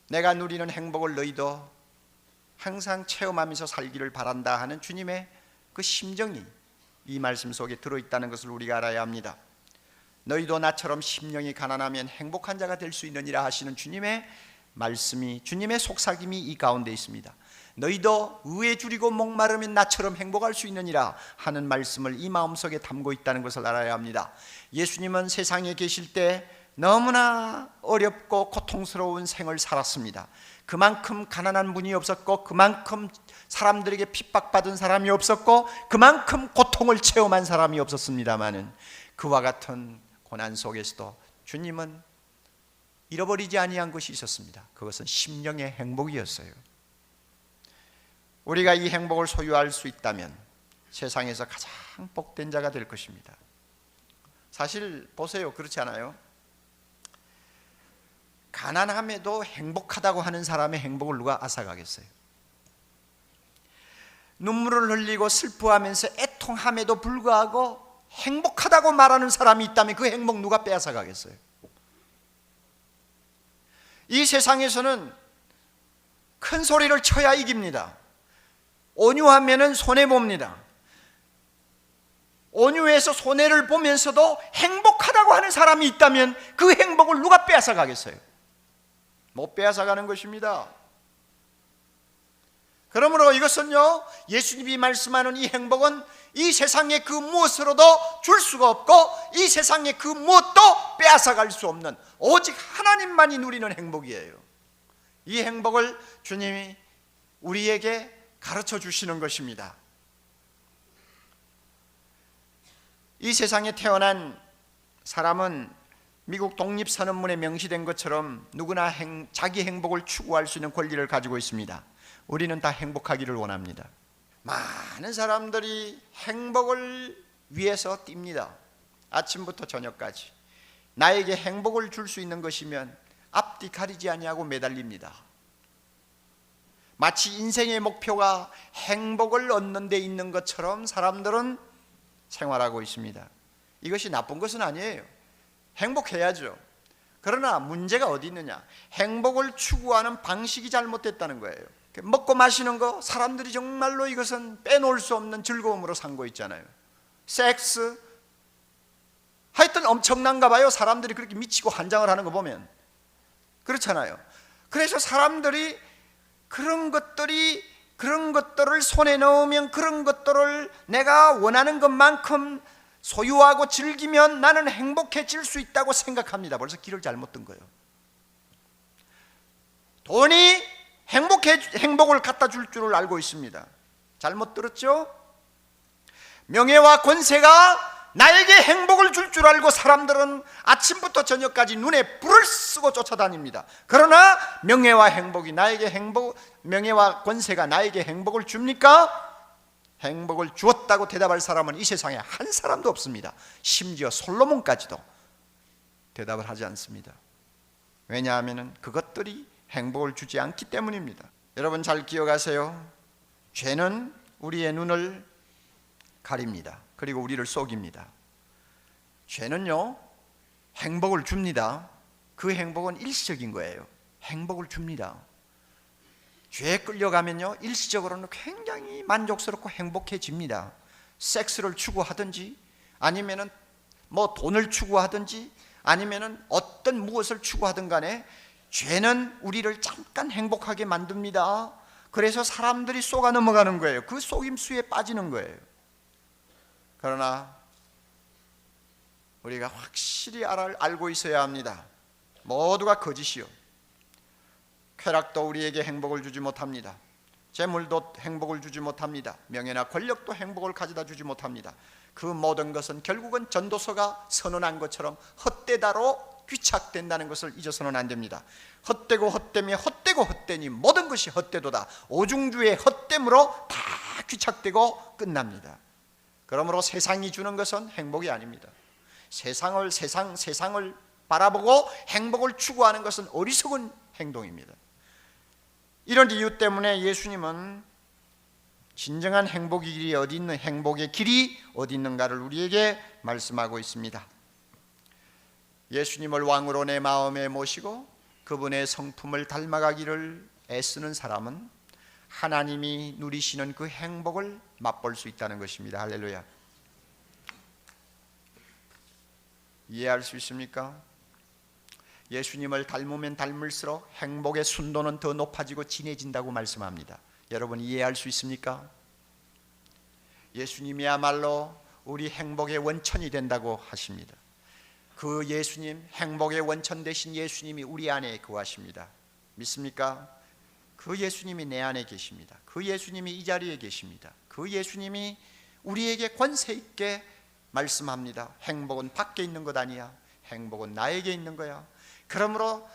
[SPEAKER 1] 내가 누리는 행복을 너희도 항상 체험하면서 살기를 바란다 하는 주님의 그 심정이 이 말씀 속에 들어있다는 것을 우리가 알아야 합니다. 너희도 나처럼 심령이 가난하면 행복한 자가 될 수 있느니라 하시는 주님의 말씀이, 주님의 속삭임이 이 가운데 있습니다. 너희도 의에 줄이고 목마르면 나처럼 행복할 수 있느니라 하는 말씀을 이 마음속에 담고 있다는 것을 알아야 합니다. 예수님은 세상에 계실 때 너무나 어렵고 고통스러운 생을 살았습니다. 그만큼 가난한 분이 없었고, 그만큼 사람들에게 핍박받은 사람이 없었고, 그만큼 고통을 체험한 사람이 없었습니다마는 그와 같은 고난 속에서도 주님은 잃어버리지 아니한 것이 있었습니다. 그것은 심령의 행복이었어요. 우리가 이 행복을 소유할 수 있다면 세상에서 가장 복된 자가 될 것입니다. 사실 보세요, 그렇지 않아요? 가난함에도 행복하다고 하는 사람의 행복을 누가 앗아가겠어요? 눈물을 흘리고 슬퍼하면서 애통함에도 불구하고 행복하다고 말하는 사람이 있다면 그 행복 누가 빼앗아가겠어요? 이 세상에서는 큰 소리를 쳐야 이깁니다. 온유하면은 손해봅니다. 온유해서 손해를 보면서도 행복하다고 하는 사람이 있다면 그 행복을 누가 빼앗아가겠어요? 못 빼앗아가는 것입니다. 그러므로 이것은요, 예수님이 말씀하는 이 행복은 이 세상의 그 무엇으로도 줄 수가 없고 이 세상의 그 무엇도 빼앗아갈 수 없는 오직 하나님만이 누리는 행복이에요. 이 행복을 주님이 우리에게 가르쳐 주시는 것입니다. 이 세상에 태어난 사람은 미국 독립선언문에 명시된 것처럼 누구나 자기 행복을 추구할 수 있는 권리를 가지고 있습니다. 우리는 다 행복하기를 원합니다. 많은 사람들이 행복을 위해서 뜁니다. 아침부터 저녁까지. 나에게 행복을 줄 수 있는 것이면 앞뒤 가리지 아니하고 매달립니다. 마치 인생의 목표가 행복을 얻는 데 있는 것처럼 사람들은 생활하고 있습니다. 이것이 나쁜 것은 아니에요. 행복해야죠. 그러나 문제가 어디 있느냐? 행복을 추구하는 방식이 잘못됐다는 거예요. 먹고 마시는 거, 사람들이 정말로 이것은 빼놓을 수 없는 즐거움으로 삼고 있잖아요. 섹스, 하여튼 엄청난가 봐요. 사람들이 그렇게 미치고 환장을 하는 거 보면. 그렇잖아요. 그래서 사람들이 그런 것들을 손에 넣으면, 그런 것들을 내가 원하는 것만큼 소유하고 즐기면 나는 행복해질 수 있다고 생각합니다. 벌써 길을 잘못 든 거예요. 돈이 행복을 갖다 줄 줄을 알고 있습니다. 잘못 들었죠? 명예와 권세가 나에게 행복을 줄 줄 알고 사람들은 아침부터 저녁까지 눈에 불을 쓰고 쫓아다닙니다. 그러나 명예와 권세가 나에게 행복을 줍니까? 행복을 주었다고 대답할 사람은 이 세상에 한 사람도 없습니다. 심지어 솔로몬까지도 대답을 하지 않습니다. 왜냐하면 그것들이 행복을 주지 않기 때문입니다. 여러분 잘 기억하세요. 죄는 우리의 눈을 가립니다. 그리고 우리를 속입니다. 죄는요, 행복을 줍니다. 그 행복은 일시적인 거예요. 행복을 줍니다. 죄에 끌려가면요, 일시적으로는 굉장히 만족스럽고 행복해집니다. 섹스를 추구하든지, 아니면은 뭐 돈을 추구하든지, 아니면은 어떤 무엇을 추구하든 간에 죄는 우리를 잠깐 행복하게 만듭니다. 그래서 사람들이 속아 넘어가는 거예요. 그 속임수에 빠지는 거예요. 그러나 우리가 확실히 알고 있어야 합니다. 모두가 거짓이요, 쾌락도 우리에게 행복을 주지 못합니다. 재물도 행복을 주지 못합니다. 명예나 권력도 행복을 가져다 주지 못합니다. 그 모든 것은 결국은 전도서가 선언한 것처럼 헛되다로 귀착된다는 것을 잊어서는 안 됩니다. 헛되고 헛되며 헛되고 헛되니 모든 것이 헛되도다. 오중주의 헛됨으로 다 귀착되고 끝납니다. 그러므로 세상이 주는 것은 행복이 아닙니다. 세상을 바라보고 행복을 추구하는 것은 어리석은 행동입니다. 이런 이유 때문에 예수님은 진정한 행복의 길이 어디 있는, 행복의 길이 어디 있는가를 우리에게 말씀하고 있습니다. 예수님을 왕으로 내 마음에 모시고 그분의 성품을 닮아가기를 애쓰는 사람은 하나님이 누리시는 그 행복을 맛볼 수 있다는 것입니다. 할렐루야. 이해할 수 있습니까? 예수님을 닮으면 닮을수록 행복의 순도는 더 높아지고 진해진다고 말씀합니다. 여러분 이해할 수 있습니까? 예수님이야말로 우리 행복의 원천이 된다고 하십니다. 그 예수님, 행복의 원천 되신 예수님이 우리 안에 거하십니다. 믿습니까? 그 예수님이 내 안에 계십니다. 그 예수님이 이 자리에 계십니다. 그 예수님이 우리에게 권세 있게 말씀합니다. 행복은 밖에 있는 것 아니야. 행복은 나에게 있는 거야. 그러므로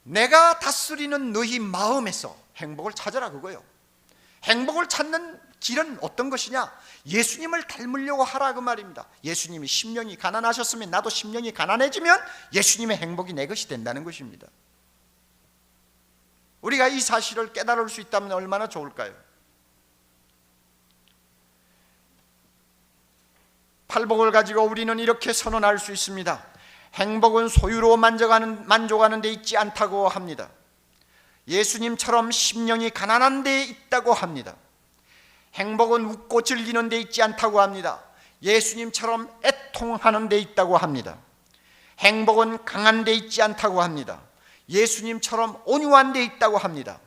[SPEAKER 1] 내가 다스리는 너희 마음에서 행복을 찾아라, 그거요. 행복을 찾는 길은 어떤 것이냐? 예수님을 닮으려고 하라, 그 말입니다. 예수님이 심령이 가난하셨으면 나도 심령이 가난해지면 예수님의 행복이 내 것이 된다는 것입니다. 우리가 이 사실을 깨달을 수 있다면 얼마나 좋을까요? 팔복을 가지고 우리는 이렇게 선언할 수 있습니다. 행복은 소유로 만족하는 데 있지 않다고 합니다. 예수님처럼 심령이 가난한 데 있다고 합니다. 행복은 웃고 즐기는 데 있지 않다고 합니다. 예수님처럼 애통하는 데 있다고 합니다. 행복은 강한 데 있지 않다고 합니다. 예수님처럼 온유한 데 있다고 합니다.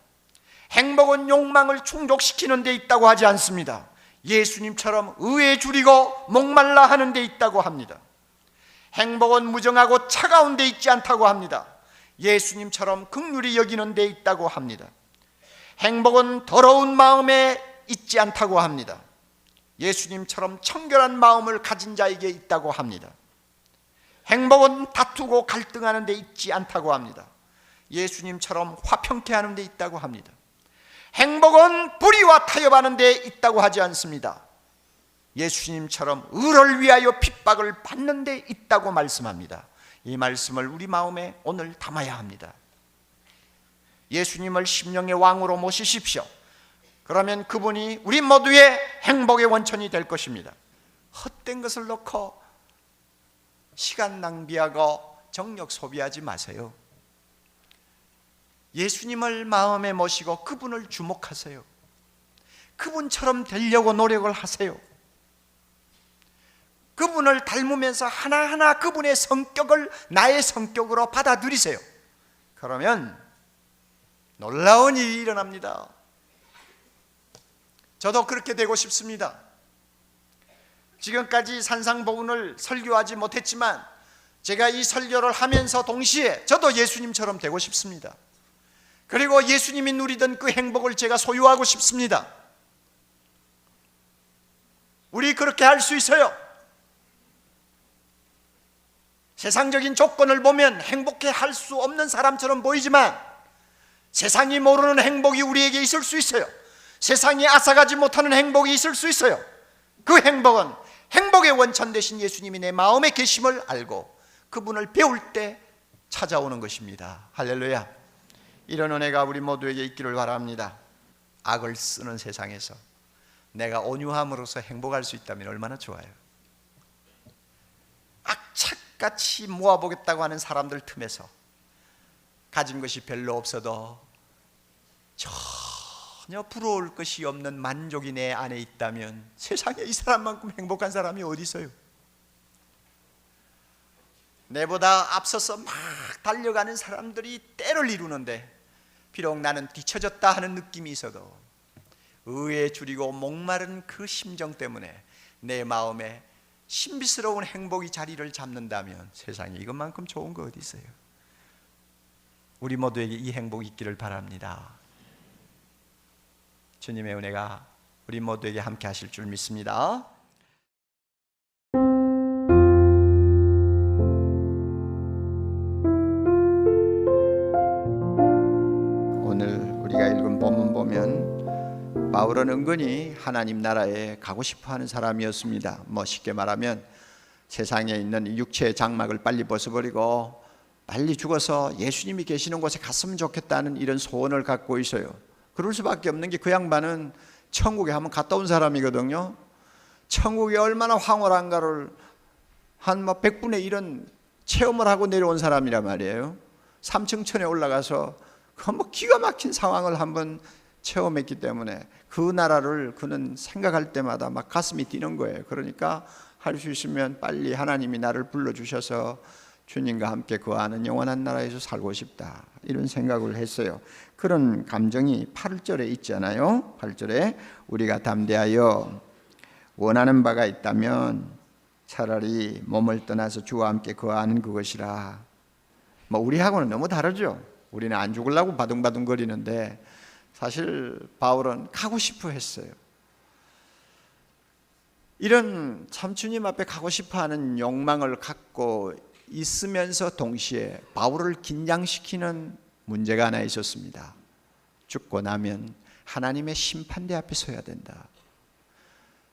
[SPEAKER 1] 행복은 욕망을 충족시키는 데 있다고 하지 않습니다. 예수님처럼 의에 줄이고 목말라 하는 데 있다고 합니다. 행복은 무정하고 차가운 데 있지 않다고 합니다. 예수님처럼 긍휼히 여기는 데 있다고 합니다. 행복은 더러운 마음에 있지 않다고 합니다. 예수님처럼 청결한 마음을 가진 자에게 있다고 합니다. 행복은 다투고 갈등하는 데 있지 않다고 합니다. 예수님처럼 화평케 하는 데 있다고 합니다. 행복은 불의와 타협하는 데 있다고 하지 않습니다. 예수님처럼 의를 위하여 핍박을 받는 데 있다고 말씀합니다. 이 말씀을 우리 마음에 오늘 담아야 합니다. 예수님을 심령의 왕으로 모시십시오. 그러면 그분이 우리 모두의 행복의 원천이 될 것입니다. 헛된 것을 놓고 시간 낭비하고 정력 소비하지 마세요. 예수님을 마음에 모시고 그분을 주목하세요. 그분처럼 되려고 노력을 하세요. 그분을 닮으면서 하나하나 그분의 성격을 나의 성격으로 받아들이세요. 그러면 놀라운 일이 일어납니다. 저도 그렇게 되고 싶습니다. 지금까지 산상복음을 설교하지 못했지만 제가 이 설교를 하면서 동시에 저도 예수님처럼 되고 싶습니다. 그리고 예수님이 누리던 그 행복을 제가 소유하고 싶습니다. 우리 그렇게 할 수 있어요. 세상적인 조건을 보면 행복해 할 수 없는 사람처럼 보이지만 세상이 모르는 행복이 우리에게 있을 수 있어요. 세상이 앗아가지 못하는 행복이 있을 수 있어요. 그 행복은 행복의 원천 되신 예수님이 내 마음에 계심을 알고 그분을 배울 때 찾아오는 것입니다. 할렐루야. 이런 은혜가 우리 모두에게 있기를 바랍니다. 악을 쓰는 세상에서 내가 온유함으로써 행복할 수 있다면 얼마나 좋아요. 악착같이 모아보겠다고 하는 사람들 틈에서 가진 것이 별로 없어도 전혀 부러울 것이 없는 만족이 내 안에 있다면 세상에 이 사람만큼 행복한 사람이 어디 있어요? 내보다 앞서서 막 달려가는 사람들이 때를 이루는데 비록 나는 뒤처졌다 하는 느낌이 있어도 의에 줄이고 목마른 그 심정 때문에 내 마음에 신비스러운 행복이 자리를 잡는다면 세상에 이것만큼 좋은 거 어디 있어요? 우리 모두에게 이 행복이 있기를 바랍니다. 주님의 은혜가 우리 모두에게 함께 하실 줄 믿습니다. 오늘 우리가 읽은 본문 보면 바울은 은근히 하나님 나라에 가고 싶어하는 사람이었습니다. 쉽게 말하면 세상에 있는 육체의 장막을 빨리 벗어버리고 빨리 죽어서 예수님이 계시는 곳에 갔으면 좋겠다는 이런 소원을 갖고 있어요. 그럴 수밖에 없는 게 그 양반은 천국에 한번 갔다 온 사람이거든요. 천국이 얼마나 황홀한가를 한 100분의 1은 체험을 하고 내려온 사람이란 말이에요. 3층천에 올라가서 기가 막힌 상황을 한번 체험했기 때문에 그 나라를 그는 생각할 때마다 막 가슴이 뛰는 거예요. 그러니까 할 수 있으면 빨리 하나님이 나를 불러주셔서 주님과 함께 거하는 영원한 나라에서 살고 싶다, 이런 생각을 했어요. 그런 감정이 8절에 있잖아요. 8절에 우리가 담대하여 원하는 바가 있다면 차라리 몸을 떠나서 주와 함께 거하는 그것이라. 우리하고는 너무 다르죠. 우리는 안 죽으려고 바둥바둥 거리는데 사실 바울은 가고 싶어 했어요. 이런 참 주님 앞에 가고 싶어하는 욕망을 갖고 있으면서 동시에 바울을 긴장시키는 문제가 하나 있었습니다. 죽고 나면 하나님의 심판대 앞에 서야 된다.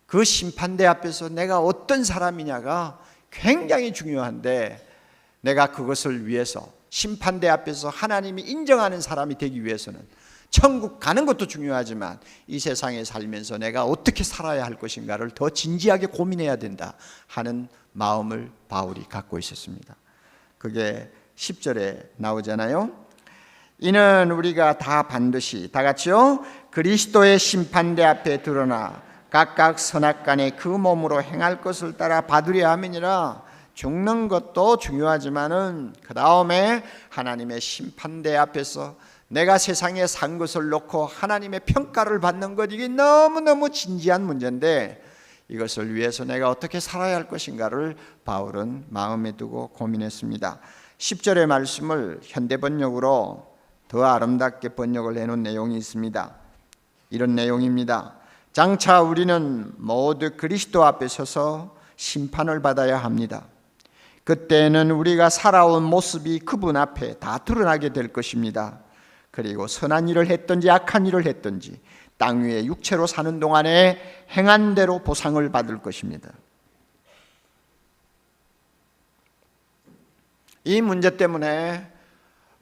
[SPEAKER 1] 그 심판대 앞에서 내가 어떤 사람이냐가 굉장히 중요한데, 내가 그것을 위해서 심판대 앞에서 하나님이 인정하는 사람이 되기 위해서는 천국 가는 것도 중요하지만 이 세상에 살면서 내가 어떻게 살아야 할 것인가를 더 진지하게 고민해야 된다 하는 마음을 바울이 갖고 있었습니다. 그게 10절에 나오잖아요. 이는 우리가 다 반드시 다 같이요 그리스도의 심판대 앞에 드러나 각각 선악간에 그 몸으로 행할 것을 따라 받으려 함이니라. 죽는 것도 중요하지만은 그 다음에 하나님의 심판대 앞에서 내가 세상에 산 것을 놓고 하나님의 평가를 받는 것, 이게 너무너무 진지한 문제인데 이것을 위해서 내가 어떻게 살아야 할 것인가를 바울은 마음에 두고 고민했습니다. 10절의 말씀을 현대 번역으로 더 아름답게 번역을 해놓은 내용이 있습니다. 이런 내용입니다. 장차 우리는 모두 그리스도 앞에 서서 심판을 받아야 합니다. 그때는 우리가 살아온 모습이 그분 앞에 다 드러나게 될 것입니다. 그리고 선한 일을 했든지 악한 일을 했든지 땅 위에 육체로 사는 동안에 행한 대로 보상을 받을 것입니다. 이 문제 때문에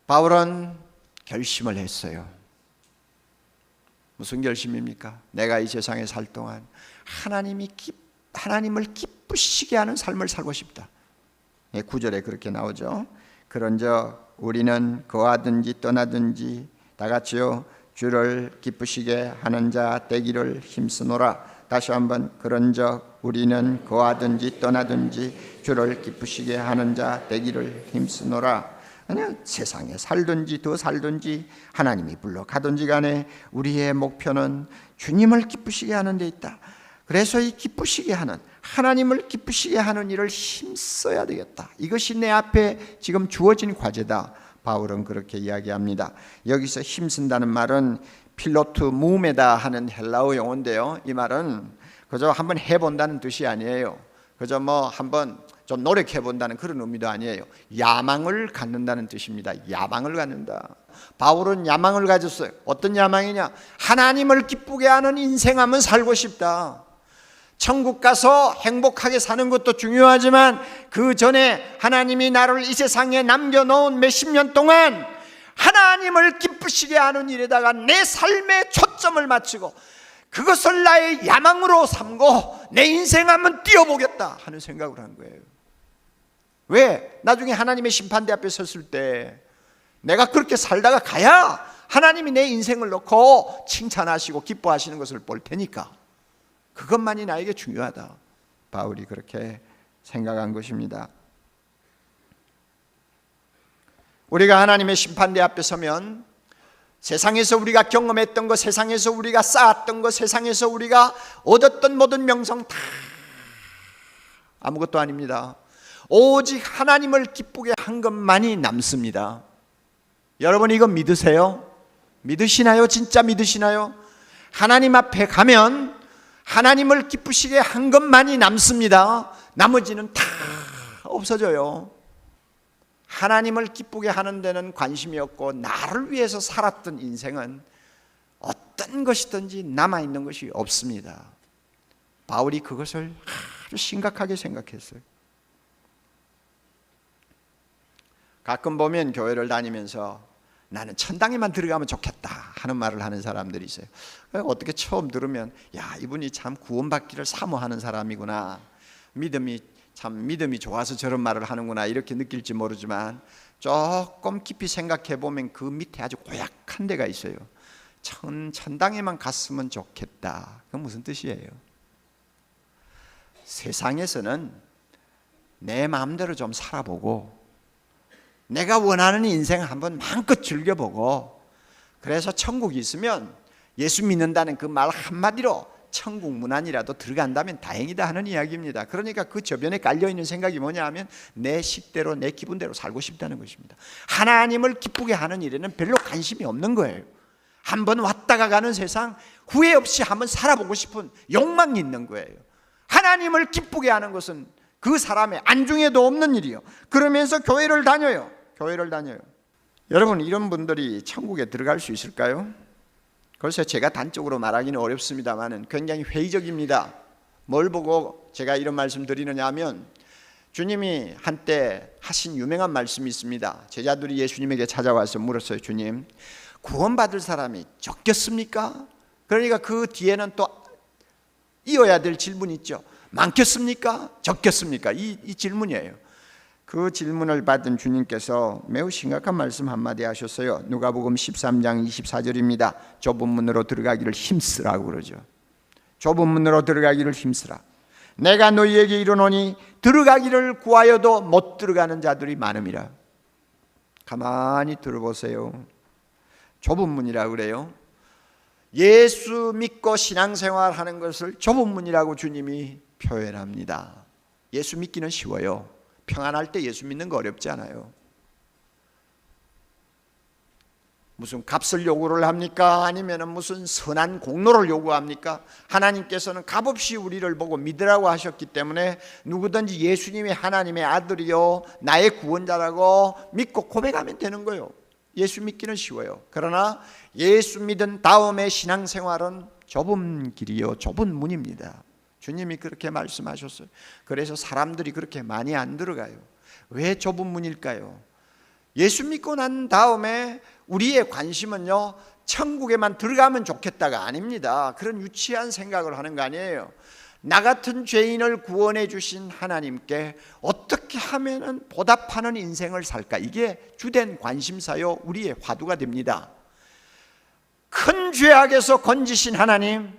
[SPEAKER 1] 바울은 결심을 했어요. 무슨 결심입니까? 내가 이 세상에 살 동안 하나님을 기쁘시게 하는 삶을 살고 싶다. 9절에 그렇게 나오죠. 그런즉 우리는 거하든지 떠나든지 다 같이요, 주를 기쁘시게 하는 자 되기를 힘쓰노라. 다시 한번, 그런즉 우리는 거하든지 떠나든지 주를 기쁘시게 하는 자 되기를 힘쓰노라. 아니, 세상에 살든지 더 살든지 하나님이 불러가든지 간에 우리의 목표는 주님을 기쁘시게 하는 데 있다. 그래서 이 기쁘시게 하는, 하나님을 기쁘시게 하는 일을 힘써야 되겠다. 이것이 내 앞에 지금 주어진 과제다. 바울은 그렇게 이야기합니다. 여기서 힘쓴다는 말은 필로트 무메다 하는 헬라어 용어인데요, 이 말은 그저 한번 해본다는 뜻이 아니에요. 그저 뭐 한번 좀 노력해본다는 그런 의미도 아니에요. 야망을 갖는다는 뜻입니다. 야망을 갖는다. 바울은 야망을 가졌어요. 어떤 야망이냐? 하나님을 기쁘게 하는 인생 한번 살고 싶다. 천국 가서 행복하게 사는 것도 중요하지만 그 전에 하나님이 나를 이 세상에 남겨놓은 몇십 년 동안 하나님을 기쁘시게 하는 일에다가 내 삶의 초점을 맞추고 그것을 나의 야망으로 삼고 내 인생 한번 뛰어보겠다 하는 생각을 한 거예요. 왜? 나중에 하나님의 심판대 앞에 섰을 때 내가 그렇게 살다가 가야 하나님이 내 인생을 놓고 칭찬하시고 기뻐하시는 것을 볼 테니까 그것만이 나에게 중요하다. 바울이 그렇게 생각한 것입니다. 우리가 하나님의 심판대 앞에 서면 세상에서 우리가 경험했던 것, 세상에서 우리가 쌓았던 것, 세상에서 우리가 얻었던 모든 명성 다 아무것도 아닙니다. 오직 하나님을 기쁘게 한 것만이 남습니다. 여러분 이거 믿으세요? 믿으시나요? 진짜 믿으시나요? 하나님 앞에 가면 하나님을 기쁘시게 한 것만이 남습니다. 나머지는 다 없어져요. 하나님을 기쁘게 하는 데는 관심이 없고 나를 위해서 살았던 인생은 어떤 것이든지 남아있는 것이 없습니다. 바울이 그것을 아주 심각하게 생각했어요. 가끔 보면 교회를 다니면서 나는 천당에만 들어가면 좋겠다 하는 말을 하는 사람들이 있어요. 어떻게 처음 들으면 야, 이분이 참 구원받기를 사모하는 사람이구나, 믿음이 좋아서 저런 말을 하는구나 이렇게 느낄지 모르지만 조금 깊이 생각해 보면 그 밑에 아주 고약한 데가 있어요. 천당에만 갔으면 좋겠다. 그건 무슨 뜻이에요? 세상에서는 내 마음대로 좀 살아보고 내가 원하는 인생 한번 마음껏 즐겨보고 그래서 천국이 있으면 예수 믿는다는 그 말 한마디로 천국 문 안이라도 들어간다면 다행이다 하는 이야기입니다. 그러니까 그 저변에 깔려있는 생각이 뭐냐 하면 내 식대로 내 기분대로 살고 싶다는 것입니다. 하나님을 기쁘게 하는 일에는 별로 관심이 없는 거예요. 한번 왔다가 가는 세상 후회 없이 한번 살아보고 싶은 욕망이 있는 거예요. 하나님을 기쁘게 하는 것은 그 사람의 안중에도 없는 일이요. 그러면서 교회를 다녀요. 여러분 이런 분들이 천국에 들어갈 수 있을까요? 글쎄 제가 단적으로 말하기는 어렵습니다만 굉장히 회의적입니다. 뭘 보고 제가 이런 말씀 드리느냐 하면 주님이 한때 하신 유명한 말씀이 있습니다. 제자들이 예수님에게 찾아와서 물었어요. 주님, 구원받을 사람이 적겠습니까? 그러니까 그 뒤에는 또 이어야 될 질문이 있죠. 많겠습니까? 적겠습니까? 이 질문이에요. 그 질문을 받은 주님께서 매우 심각한 말씀 한마디 하셨어요. 누가복음 13장 24절입니다. 좁은 문으로 들어가기를 힘쓰라고 그러죠. 좁은 문으로 들어가기를 힘쓰라. 내가 너희에게 이르노니 들어가기를 구하여도 못 들어가는 자들이 많음이라. 가만히 들어보세요. 좁은 문이라고 그래요. 예수 믿고 신앙생활하는 것을 좁은 문이라고 주님이 표현합니다. 예수 믿기는 쉬워요. 평안할 때 예수 믿는 거 어렵지 않아요. 무슨 값을 요구를 합니까? 아니면 무슨 선한 공로를 요구합니까? 하나님께서는 값없이 우리를 보고 믿으라고 하셨기 때문에 누구든지 예수님이 하나님의 아들이요 나의 구원자라고 믿고 고백하면 되는 거예요. 예수 믿기는 쉬워요. 그러나 예수 믿은 다음에 신앙생활은 좁은 길이요 좁은 문입니다. 주님이 그렇게 말씀하셨어요. 그래서 사람들이 그렇게 많이 안 들어가요. 왜 좁은 문일까요? 예수 믿고 난 다음에 우리의 관심은요 천국에만 들어가면 좋겠다가 아닙니다. 그런 유치한 생각을 하는 거 아니에요. 나 같은 죄인을 구원해 주신 하나님께 어떻게 하면 보답하는 인생을 살까? 이게 주된 관심사요 우리의 화두가 됩니다. 큰 죄악에서 건지신 하나님,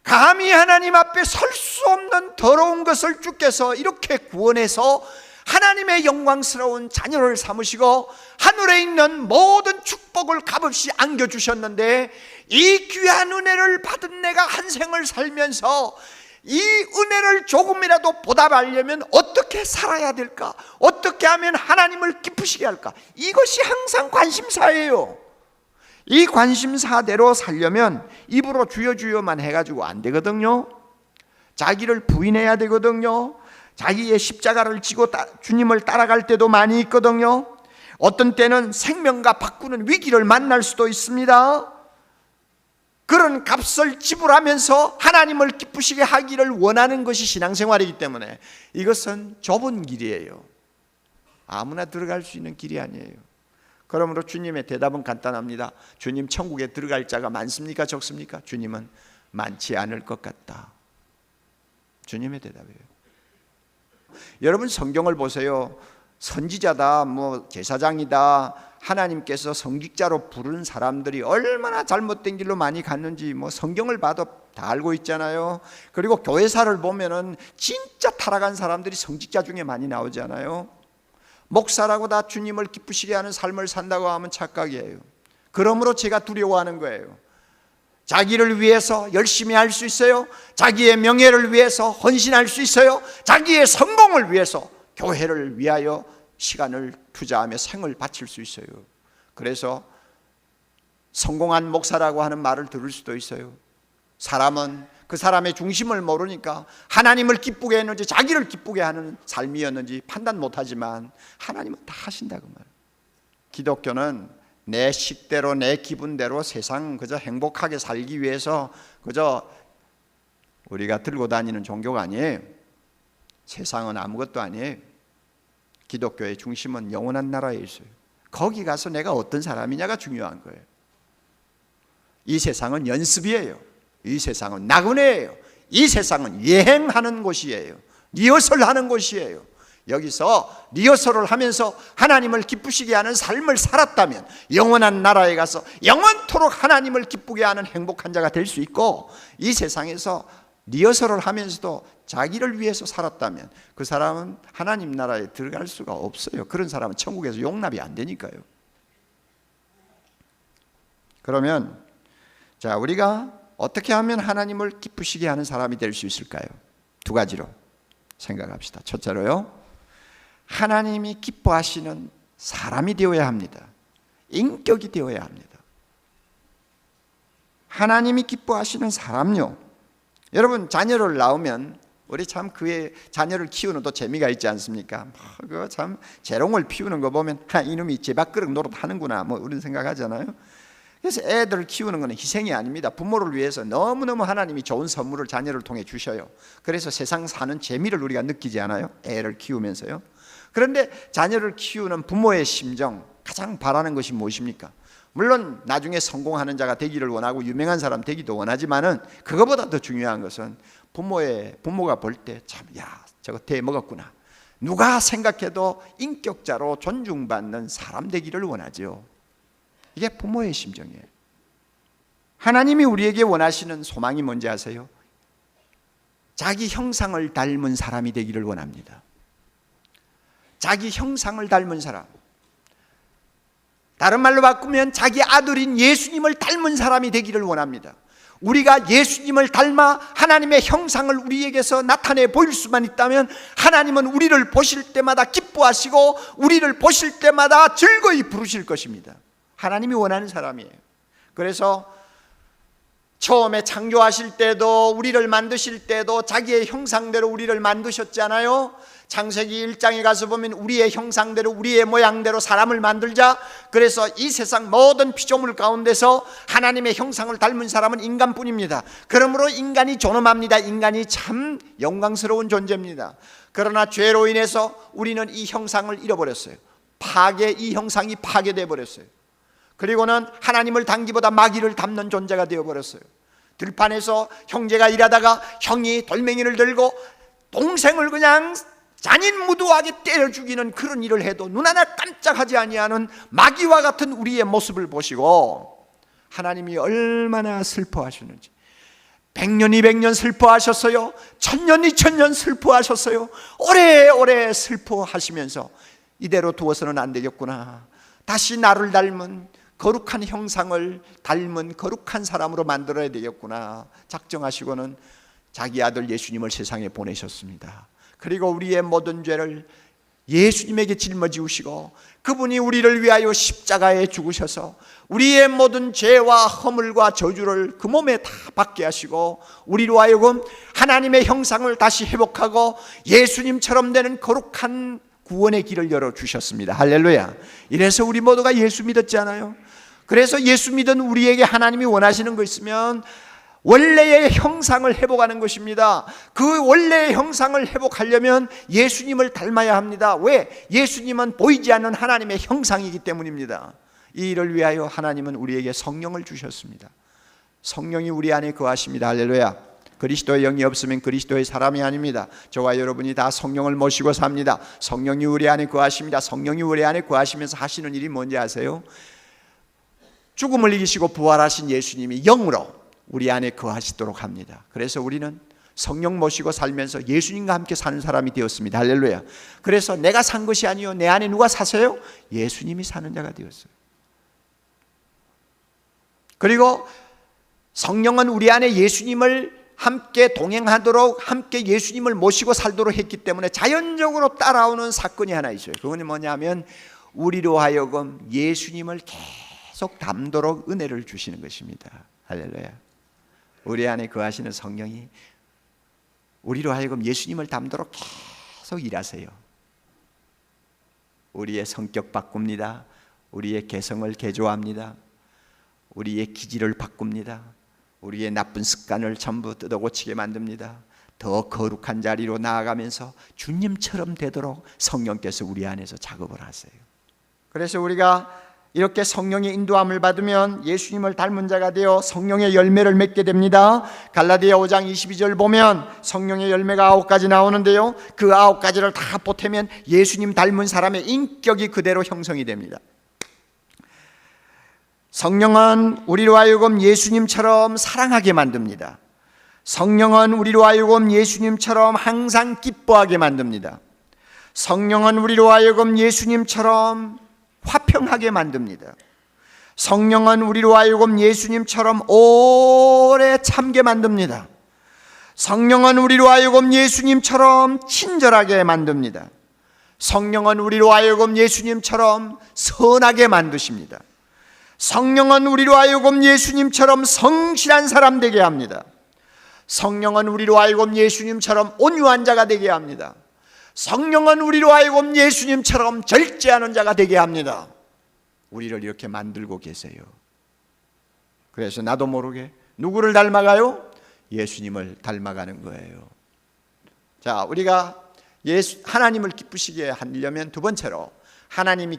[SPEAKER 1] 감히 하나님 앞에 설 수 없는 더러운 것을 주께서 이렇게 구원해서 하나님의 영광스러운 자녀를 삼으시고 하늘에 있는 모든 축복을 값없이 안겨주셨는데 이 귀한 은혜를 받은 내가 한 생을 살면서 이 은혜를 조금이라도 보답하려면 어떻게 살아야 될까? 어떻게 하면 하나님을 기쁘시게 할까? 이것이 항상 관심사예요. 이 관심사대로 살려면 입으로 주여 주여만 해가지고 안 되거든요. 자기를 부인해야 되거든요. 자기의 십자가를 지고 주님을 따라갈 때도 많이 있거든요. 어떤 때는 생명과 바꾸는 위기를 만날 수도 있습니다. 그런 값을 지불하면서 하나님을 기쁘시게 하기를 원하는 것이 신앙생활이기 때문에 이것은 좁은 길이에요. 아무나 들어갈 수 있는 길이 아니에요. 그러므로 주님의 대답은 간단합니다. 주님, 천국에 들어갈 자가 많습니까? 적습니까? 주님은 많지 않을 것 같다. 주님의 대답이에요. 여러분 성경을 보세요. 선지자다, 제사장이다, 하나님께서 성직자로 부르는 사람들이 얼마나 잘못된 길로 많이 갔는지 성경을 봐도 다 알고 있잖아요. 그리고 교회사를 보면은 진짜 타락한 사람들이 성직자 중에 많이 나오잖아요. 목사라고 다 주님을 기쁘시게 하는 삶을 산다고 하면 착각이에요. 그러므로 제가 두려워하는 거예요. 자기를 위해서 열심히 할 수 있어요. 자기의 명예를 위해서 헌신할 수 있어요. 자기의 성공을 위해서 교회를 위하여 시간을 투자하며 생을 바칠 수 있어요. 그래서 성공한 목사라고 하는 말을 들을 수도 있어요. 사람은 그 사람의 중심을 모르니까 하나님을 기쁘게 했는지 자기를 기쁘게 하는 삶이었는지 판단 못하지만 하나님은 다 하신다고 말이에요. 기독교는 내 식대로 내 기분대로 세상 그저 행복하게 살기 위해서 그저 우리가 들고 다니는 종교가 아니에요. 세상은 아무것도 아니에요. 기독교의 중심은 영원한 나라에 있어요. 거기 가서 내가 어떤 사람이냐가 중요한 거예요. 이 세상은 연습이에요. 이 세상은 나그네예요. 이 세상은 여행하는 곳이에요. 리허설하는 곳이에요. 여기서 리허설을 하면서 하나님을 기쁘시게 하는 삶을 살았다면 영원한 나라에 가서 영원토록 하나님을 기쁘게 하는 행복한 자가 될 수 있고, 이 세상에서 리허설을 하면서도 자기를 위해서 살았다면 그 사람은 하나님 나라에 들어갈 수가 없어요. 그런 사람은 천국에서 용납이 안 되니까요. 그러면 자, 우리가 어떻게 하면 하나님을 기쁘시게 하는 사람이 될 수 있을까요? 두 가지로 생각합시다. 첫째로요, 하나님이 기뻐하시는 사람이 되어야 합니다. 인격이 되어야 합니다. 하나님이 기뻐하시는 사람요. 여러분, 자녀를 낳으면 우리 참 그의 자녀를 키우는 또 재미가 있지 않습니까? 그 참 재롱을 피우는 거 보면 이놈이 제 밥그릇 노릇 하는구나 이런 생각하잖아요. 그래서 애들을 키우는 것은 희생이 아닙니다. 부모를 위해서 너무너무 하나님이 좋은 선물을 자녀를 통해 주셔요. 그래서 세상 사는 재미를 우리가 느끼지 않아요? 애를 키우면서요. 그런데 자녀를 키우는 부모의 심정, 가장 바라는 것이 무엇입니까? 물론 나중에 성공하는 자가 되기를 원하고 유명한 사람 되기도 원하지만은 그거보다 더 중요한 것은 부모가 볼 때 참, 야, 저거 대 먹었구나. 누가 생각해도 인격자로 존중받는 사람 되기를 원하죠. 이게 부모의 심정이에요. 하나님이 우리에게 원하시는 소망이 뭔지 아세요? 자기 형상을 닮은 사람이 되기를 원합니다. 자기 형상을 닮은 사람. 다른 말로 바꾸면 자기 아들인 예수님을 닮은 사람이 되기를 원합니다. 우리가 예수님을 닮아 하나님의 형상을 우리에게서 나타내 보일 수만 있다면 하나님은 우리를 보실 때마다 기뻐하시고 우리를 보실 때마다 즐거이 부르실 것입니다. 하나님이 원하는 사람이에요. 그래서 처음에 창조하실 때도 우리를 만드실 때도 자기의 형상대로 우리를 만드셨잖아요. 창세기 1장에 가서 보면 우리의 형상대로 우리의 모양대로 사람을 만들자. 그래서 이 세상 모든 피조물 가운데서 하나님의 형상을 닮은 사람은 인간뿐입니다. 그러므로 인간이 존엄합니다. 인간이 참 영광스러운 존재입니다. 그러나 죄로 인해서 우리는 이 형상을 잃어버렸어요. 이 형상이 파괴되어 버렸어요. 그리고는 하나님을 닮기보다 마귀를 닮는 존재가 되어버렸어요. 들판에서 형제가 일하다가 형이 돌멩이를 들고 동생을 그냥 잔인무도하게 때려 죽이는 그런 일을 해도 눈 하나 깜짝하지 아니하는 마귀와 같은 우리의 모습을 보시고 하나님이 얼마나 슬퍼하시는지, 100년 200년 슬퍼하셨어요. 1000년 2000년 슬퍼하셨어요. 오래오래 슬퍼하시면서 이대로 두어서는 안 되겠구나, 다시 나를 닮은 거룩한 형상을 닮은 거룩한 사람으로 만들어야 되겠구나 작정하시고는 자기 아들 예수님을 세상에 보내셨습니다. 그리고 우리의 모든 죄를 예수님에게 짊어지우시고 그분이 우리를 위하여 십자가에 죽으셔서 우리의 모든 죄와 허물과 저주를 그 몸에 다 받게 하시고 우리로 하여금 하나님의 형상을 다시 회복하고 예수님처럼 되는 거룩한 구원의 길을 열어주셨습니다. 할렐루야. 이래서 우리 모두가 예수 믿었잖아요. 그래서 예수 믿은 우리에게 하나님이 원하시는 거 있으면 원래의 형상을 회복하는 것입니다. 그 원래의 형상을 회복하려면 예수님을 닮아야 합니다. 왜? 예수님은 보이지 않는 하나님의 형상이기 때문입니다. 이 일을 위하여 하나님은 우리에게 성령을 주셨습니다. 성령이 우리 안에 거하십니다. 할렐루야. 그리스도의 영이 없으면 그리스도의 사람이 아닙니다. 저와 여러분이 다 성령을 모시고 삽니다. 성령이 우리 안에 거하십니다. 성령이 우리 안에 거하시면서 하시는 일이 뭔지 아세요? 죽음을 이기시고 부활하신 예수님이 영으로 우리 안에 거하시도록 합니다. 그래서 우리는 성령 모시고 살면서 예수님과 함께 사는 사람이 되었습니다. 할렐루야. 그래서 내가 산 것이 아니요 내 안에 누가 사세요? 예수님이 사는 자가 되었어요. 그리고 성령은 우리 안에 예수님을 함께 동행하도록 함께 예수님을 모시고 살도록 했기 때문에 자연적으로 따라오는 사건이 하나 있어요. 그건 뭐냐면 우리로 하여금 예수님을 계속 닮도록 은혜를 주시는 것입니다. 할렐루야. 우리 안에 거하시는 성령이 우리로 하여금 예수님을 닮도록 계속 일하세요. 우리의 성격 바꿉니다. 우리의 개성을 개조합니다. 우리의 기질을 바꿉니다. 우리의 나쁜 습관을 전부 뜯어고치게 만듭니다. 더 거룩한 자리로 나아가면서 주님처럼 되도록 성령께서 우리 안에서 작업을 하세요. 그래서 우리가 이렇게 성령의 인도함을 받으면 예수님을 닮은 자가 되어 성령의 열매를 맺게 됩니다. 갈라디아 5장 22절 보면 성령의 열매가 9가지 나오는데요, 그 9가지를 다 보태면 예수님 닮은 사람의 인격이 그대로 형성이 됩니다. 성령은 우리로 하여금 예수님처럼 사랑하게 만듭니다. 성령은 우리로 하여금 예수님처럼 항상 기뻐하게 만듭니다. 성령은 우리로 하여금 예수님처럼 화평하게 만듭니다. 성령은 우리로 하여금 예수님처럼 오래 참게 만듭니다. 성령은 우리로 하여금 예수님처럼 친절하게 만듭니다. 성령은 우리로 하여금 예수님처럼 선하게 만드십니다. 성령은 우리로 하여금 예수님처럼 성실한 사람 되게 합니다. 성령은 우리로 하여금 예수님처럼 온유한 자가 되게 합니다. 성령은 우리로 하여금 예수님처럼 절제하는 자가 되게 합니다. 우리를 이렇게 만들고 계세요. 그래서 나도 모르게 누구를 닮아가요? 예수님을 닮아가는 거예요. 자, 우리가 하나님을 기쁘시게 하려면 두 번째로 하나님이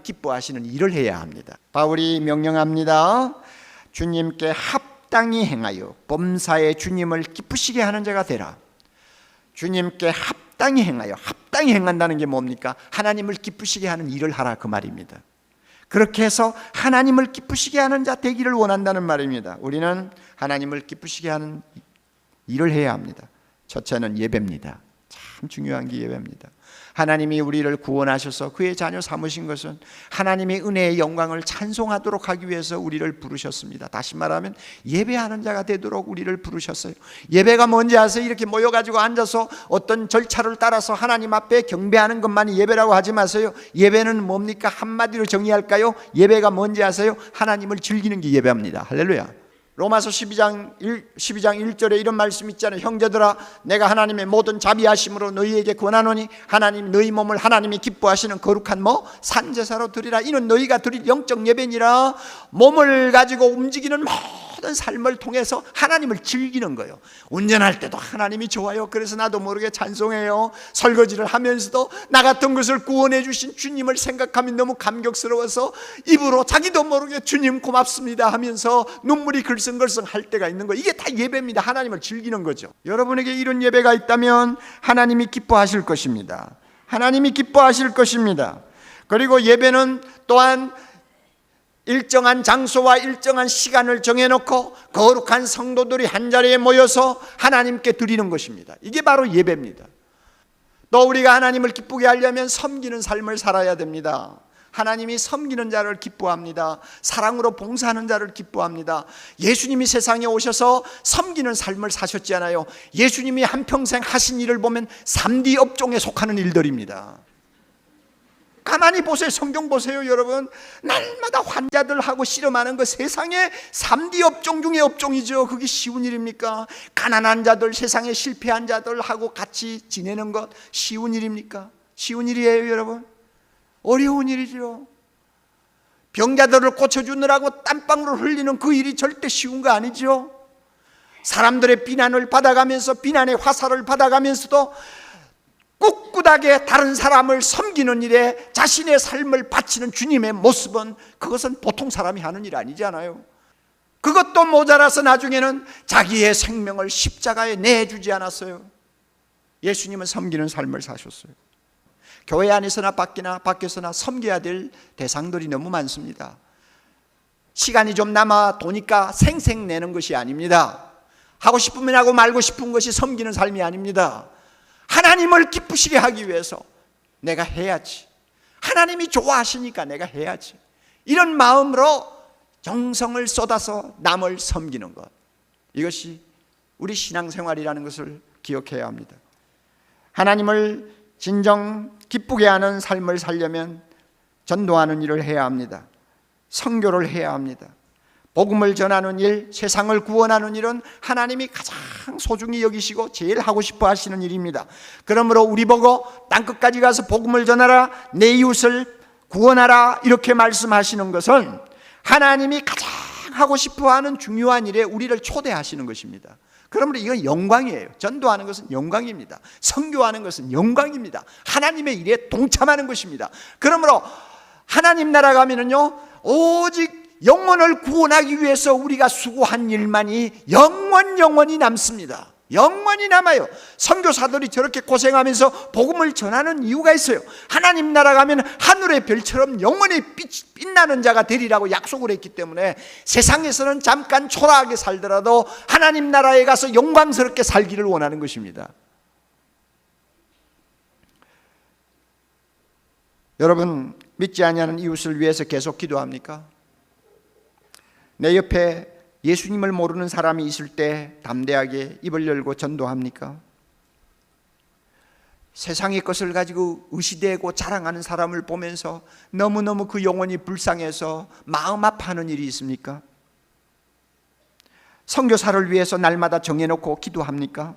[SPEAKER 1] 기뻐하시는 일을 해야 합니다. 바울이 명령합니다. 주님께 합당히 행하여 범사에 주님을 기쁘시게 하는 자가 되라. 주님께 합당히 행하여, 합당히 행한다는 게 뭡니까? 하나님을 기쁘시게 하는 일을 하라 그 말입니다. 그렇게 해서 하나님을 기쁘시게 하는 자 되기를 원한다는 말입니다. 우리는 하나님을 기쁘시게 하는 일을 해야 합니다. 첫째는 예배입니다. 참 중요한 게 예배입니다. 하나님이 우리를 구원하셔서 그의 자녀 삼으신 것은 하나님의 은혜의 영광을 찬송하도록 하기 위해서 우리를 부르셨습니다. 다시 말하면 예배하는 자가 되도록 우리를 부르셨어요. 예배가 뭔지 아세요? 이렇게 모여가지고 앉아서 어떤 절차를 따라서 하나님 앞에 경배하는 것만이 예배라고 하지 마세요. 예배는 뭡니까? 한마디로 정의할까요? 예배가 뭔지 아세요? 하나님을 즐기는 게 예배합니다. 할렐루야. 로마서 12장 1절에 이런 말씀 있잖아요. 형제들아, 내가 하나님의 모든 자비하심으로 너희에게 권하노니 하나님 너희 몸을 하나님이 기뻐하시는 거룩한 산제사로 드리라. 이는 너희가 드릴 영적 예배니라. 몸을 가지고 움직이는 모든 삶을 통해서 하나님을 즐기는 거예요. 운전할 때도 하나님이 좋아요. 그래서 나도 모르게 찬송해요. 설거지를 하면서도 나 같은 것을 구원해 주신 주님을 생각하면 너무 감격스러워서 입으로 자기도 모르게 주님 고맙습니다 하면서 눈물이 글썽글썽 할 때가 있는 거예요. 이게 다 예배입니다. 하나님을 즐기는 거죠. 여러분에게 이런 예배가 있다면 하나님이 기뻐하실 것입니다. 하나님이 기뻐하실 것입니다. 그리고 예배는 또한 일정한 장소와 일정한 시간을 정해놓고 거룩한 성도들이 한자리에 모여서 하나님께 드리는 것입니다. 이게 바로 예배입니다. 또 우리가 하나님을 기쁘게 하려면 섬기는 삶을 살아야 됩니다. 하나님이 섬기는 자를 기뻐합니다. 사랑으로 봉사하는 자를 기뻐합니다. 예수님이 세상에 오셔서 섬기는 삶을 사셨잖아요. 예수님이 한평생 하신 일을 보면 3D 업종에 속하는 일들입니다. 가만히 보세요. 성경 보세요, 여러분. 날마다 환자들하고 씨름하는 거 세상에 3D 업종 중에 업종이죠. 그게 쉬운 일입니까? 가난한 자들, 세상에 실패한 자들하고 같이 지내는 것 쉬운 일입니까? 쉬운 일이에요, 여러분. 어려운 일이죠. 병자들을 고쳐주느라고 땀방울을 흘리는 그 일이 절대 쉬운 거 아니죠. 사람들의 비난을 받아가면서 비난의 화살을 받아가면서도 꿋꿋하게 다른 사람을 섬기는 일에 자신의 삶을 바치는 주님의 모습은 그것은 보통 사람이 하는 일 아니잖아요. 그것도 모자라서 나중에는 자기의 생명을 십자가에 내주지 않았어요. 예수님은 섬기는 삶을 사셨어요. 교회 안에서나 밖에서나 섬겨야 될 대상들이 너무 많습니다. 시간이 좀 남아 도니까 생색내는 것이 아닙니다. 하고 싶으면 하고 말고 싶은 것이 섬기는 삶이 아닙니다. 하나님을 기쁘시게 하기 위해서 내가 해야지. 하나님이 좋아하시니까 내가 해야지. 이런 마음으로 정성을 쏟아서 남을 섬기는 것. 이것이 우리 신앙생활이라는 것을 기억해야 합니다. 하나님을 진정 기쁘게 하는 삶을 살려면 전도하는 일을 해야 합니다. 선교를 해야 합니다. 복음을 전하는 일, 세상을 구원하는 일은 하나님이 가장 소중히 여기시고 제일 하고 싶어 하시는 일입니다. 그러므로 우리 보고 땅끝까지 가서 복음을 전하라, 내 이웃을 구원하라 이렇게 말씀하시는 것은 하나님이 가장 하고 싶어 하는 중요한 일에 우리를 초대하시는 것입니다. 그러므로 이건 영광이에요. 전도하는 것은 영광입니다. 선교하는 것은 영광입니다. 하나님의 일에 동참하는 것입니다. 그러므로 하나님 나라 가면은요, 오직 영혼을 구원하기 위해서 우리가 수고한 일만이 영원히 남습니다. 영원히 남아요. 선교사들이 저렇게 고생하면서 복음을 전하는 이유가 있어요. 하나님 나라 가면 하늘의 별처럼 영원히 빛나는 자가 되리라고 약속을 했기 때문에 세상에서는 잠깐 초라하게 살더라도 하나님 나라에 가서 영광스럽게 살기를 원하는 것입니다. 여러분, 믿지 아니하는 이웃을 위해서 계속 기도합니까? 내 옆에 예수님을 모르는 사람이 있을 때 담대하게 입을 열고 전도합니까? 세상의 것을 가지고 의시되고 자랑하는 사람을 보면서 너무너무 그 영혼이 불쌍해서 마음 아파하는 일이 있습니까? 선교사를 위해서 날마다 정해놓고 기도합니까?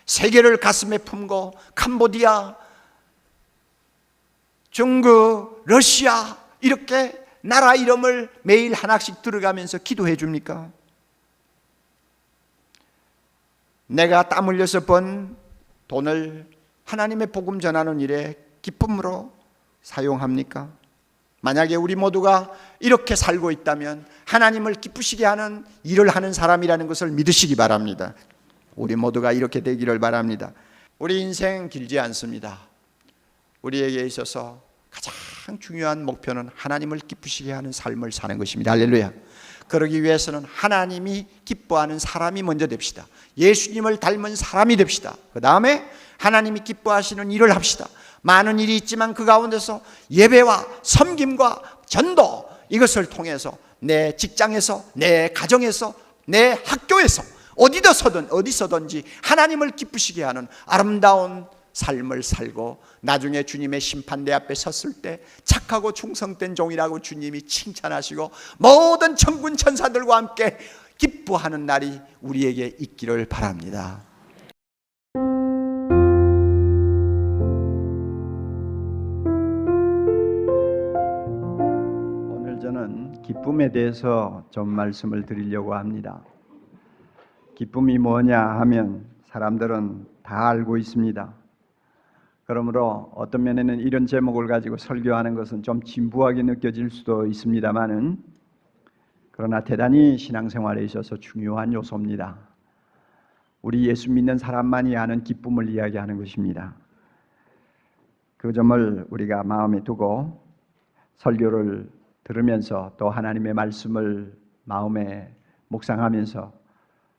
[SPEAKER 1] 세계를 가슴에 품고 캄보디아, 중국, 러시아 이렇게 나라 이름을 매일 하나씩 들어가면서 기도해 줍니까? 내가 땀 흘려서 번 돈을 하나님의 복음 전하는 일에 기쁨으로 사용합니까? 만약에 우리 모두가 이렇게 살고 있다면 하나님을 기쁘시게 하는 일을 하는 사람이라는 것을 믿으시기 바랍니다. 우리 모두가 이렇게 되기를 바랍니다. 우리 인생 길지 않습니다. 우리에게 있어서 가장 중요한 목표는 하나님을 기쁘시게 하는 삶을 사는 것입니다. 할렐루야. 그러기 위해서는 하나님이 기뻐하는 사람이 먼저 됩시다. 예수님을 닮은 사람이 됩시다. 그 다음에 하나님이 기뻐하시는 일을 합시다. 많은 일이 있지만 그 가운데서 예배와 섬김과 전도, 이것을 통해서 내 직장에서, 내 가정에서, 내 학교에서 어디서든지 하나님을 기쁘시게 하는 아름다운 삶을 살고 나중에 주님의 심판대 앞에 섰을 때 착하고 충성된 종이라고 주님이 칭찬하시고 모든 천군 천사들과 함께 기뻐하는 날이 우리에게 있기를 바랍니다. 오늘 저는 기쁨에 대해서 좀 말씀을 드리려고 합니다. 기쁨이 뭐냐 하면 사람들은 다 알고 있습니다. 그러므로 어떤 면에는 이런 제목을 가지고 설교하는 것은 좀 진부하게 느껴질 수도 있습니다만은, 그러나 대단히 신앙생활에 있어서 중요한 요소입니다. 우리 예수 믿는 사람만이 아는 기쁨을 이야기하는 것입니다. 그 점을 우리가 마음에 두고 설교를 들으면서 또 하나님의 말씀을 마음에 묵상하면서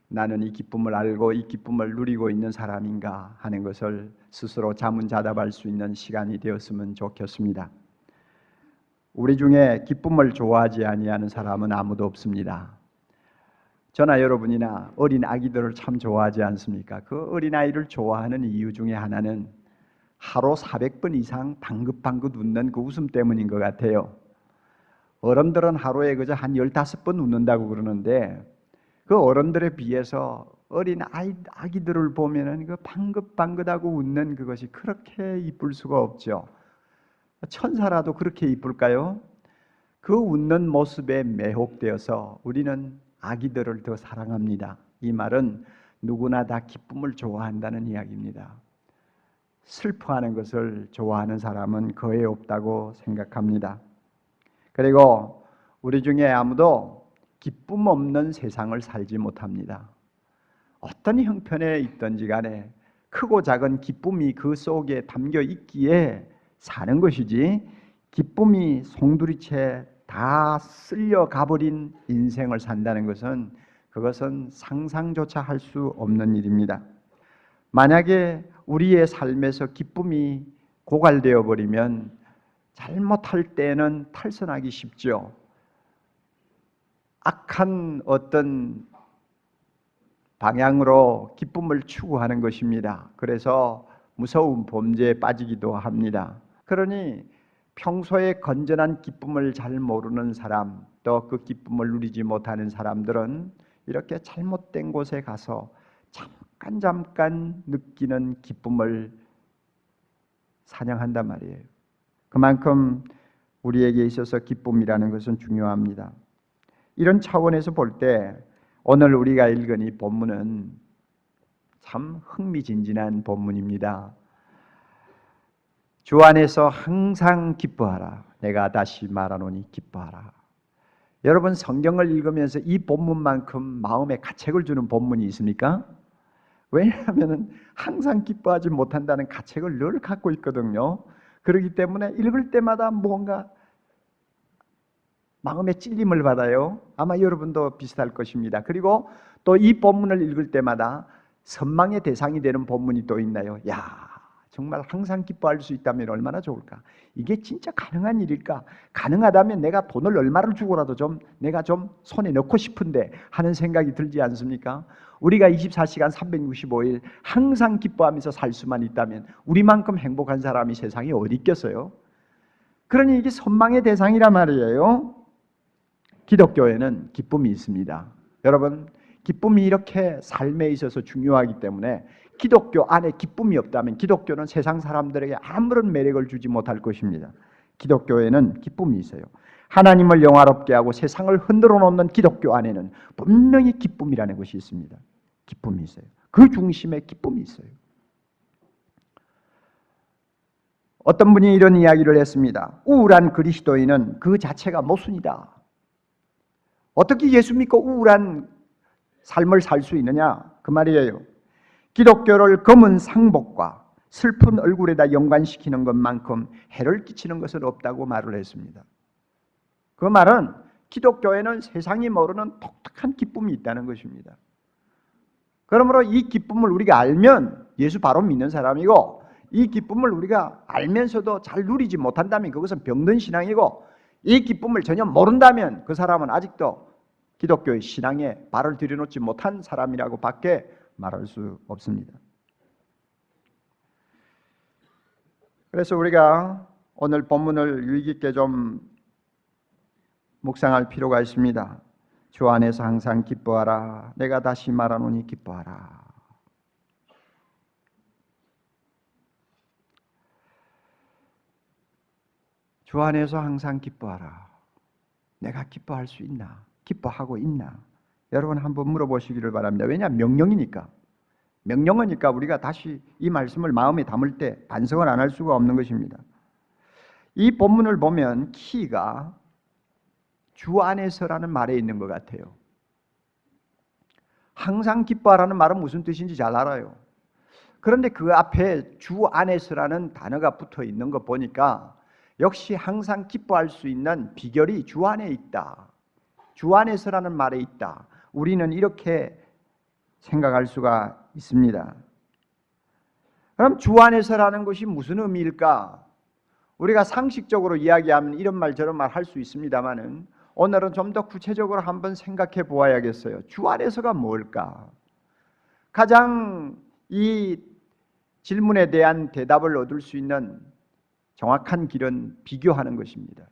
[SPEAKER 1] 나는 이 기쁨을 알고 이 기쁨을 누리고 있는 사람인가 하는 것을 스스로 자문자답할 수 있는 시간이 되었으면 좋겠습니다. 우리 중에 기쁨을 좋아하지 아니하는 사람은 아무도 없습니다. 저나 여러분이나 어린 아기들을 참 좋아하지 않습니까? 그 어린 아이를 좋아하는 이유 중에 하나는 하루 400번 이상 방긋방긋 웃는 그 웃음 때문인 것 같아요. 어른들은 하루에 그저 한 15번 웃는다고 그러는데 그 어른들에 비해서 어린 아기들을 보면은 그 방긋방긋하고 웃는 그것이 그렇게 이쁠 수가 없죠. 천사라도 그렇게 이쁠까요? 그 웃는 모습에 매혹되어서 우리는 아기들을 더 사랑합니다. 이 말은 누구나 다 기쁨을 좋아한다는 이야기입니다. 슬퍼하는 것을 좋아하는 사람은 거의 없다고 생각합니다. 그리고 우리 중에 아무도 기쁨 없는 세상을 살지 못합니다. 어떤 형편에 있든지 간에 크고 작은 기쁨이 그 속에 담겨 있기에 사는 것이지, 기쁨이 송두리째 다 쓸려 가버린 인생을 산다는 것은 그것은 상상조차 할 수 없는 일입니다. 만약에 우리의 삶에서 기쁨이 고갈되어 버리면 잘못할 때는 탈선하기 쉽죠. 악한 어떤 방향으로 기쁨을 추구하는 것입니다. 그래서 무서운 범죄에 빠지기도 합니다. 그러니 평소에 건전한 기쁨을 잘 모르는 사람, 또 그 기쁨을 누리지 못하는 사람들은 이렇게 잘못된 곳에 가서 잠깐 느끼는 기쁨을 사냥한단 말이에요. 그만큼 우리에게 있어서 기쁨이라는 것은 중요합니다. 이런 차원에서 볼 때 오늘 우리가 읽은 이 본문은 참 흥미진진한 본문입니다. 주 안에서 항상 기뻐하라. 내가 다시 말하노니 기뻐하라. 여러분, 성경을 읽으면서 이 본문만큼 마음에 가책을 주는 본문이 있습니까? 왜냐하면 항상 기뻐하지 못한다는 가책을 늘 갖고 있거든요. 그렇기 때문에 읽을 때마다 뭔가 마음에 찔림을 받아요. 아마 여러분도 비슷할 것입니다. 그리고 또 이 본문을 읽을 때마다 선망의 대상이 되는 본문이 또 있나요? 야, 정말 항상 기뻐할 수 있다면 얼마나 좋을까? 이게 진짜 가능한 일일까? 가능하다면 내가 돈을 얼마를 주고라도 내가 좀 손에 넣고 싶은데 하는 생각이 들지 않습니까? 우리가 24시간 365일 항상 기뻐하면서 살 수만 있다면 우리만큼 행복한 사람이 세상에 어디 있겠어요? 그러니 이게 선망의 대상이란 말이에요. 기독교에는 기쁨이 있습니다. 여러분, 기쁨이 이렇게 삶에 있어서 중요하기 때문에 기독교 안에 기쁨이 없다면 기독교는 세상 사람들에게 아무런 매력을 주지 못할 것입니다. 기독교에는 기쁨이 있어요. 하나님을 영화롭게 하고 세상을 흔들어 놓는 기독교 안에는 분명히 기쁨이라는 것이 있습니다. 기쁨이 있어요. 그 중심에 기쁨이 있어요. 어떤 분이 이런 이야기를 했습니다. 우울한 그리스도인은 그 자체가 모순이다. 어떻게 예수 믿고 우울한 삶을 살 수 있느냐? 그 말이에요. 기독교를 검은 상복과 슬픈 얼굴에다 연관시키는 것만큼 해를 끼치는 것은 없다고 말을 했습니다. 그 말은 기독교에는 세상이 모르는 독특한 기쁨이 있다는 것입니다. 그러므로 이 기쁨을 우리가 알면 예수 바로 믿는 사람이고, 이 기쁨을 우리가 알면서도 잘 누리지 못한다면 그것은 병든 신앙이고, 이 기쁨을 전혀 모른다면 그 사람은 아직도 기독교의 신앙에 발을 들여놓지 못한 사람이라고 밖에 말할 수 없습니다. 그래서 우리가 오늘 본문을 유의 깊게 좀 묵상할 필요가 있습니다. 주 안에서 항상 기뻐하라. 내가 다시 말하노니 기뻐하라. 주 안에서 항상 기뻐하라. 내가 기뻐할 수 있나? 기뻐하고 있나? 여러분 한번 물어보시기를 바랍니다. 왜냐하면 명령이니까. 명령이니까 우리가 다시 이 말씀을 마음에 담을 때 반성을 안 할 수가 없는 것입니다. 이 본문을 보면 키가 주 안에서라는 말에 있는 것 같아요. 항상 기뻐하라는 말은 무슨 뜻인지 잘 알아요. 그런데 그 앞에 주 안에서라는 단어가 붙어 있는 거 보니까 역시 항상 기뻐할 수 있는 비결이 주 안에 있다. 주 안에서라는 말에 있다. 우리는 이렇게 생각할 수가 있습니다. 그럼 주 안에서라는 것이 무슨 의미일까? 우리가 상식적으로 이야기하면 이런 말 저런 말 할 수 있습니다만은 오늘은 좀 더 구체적으로 한번 생각해 보아야겠어요. 주 안에서가 뭘까? 가장 이 질문에 대한 대답을 얻을 수 있는 정확한 길은 비교하는 것입니다.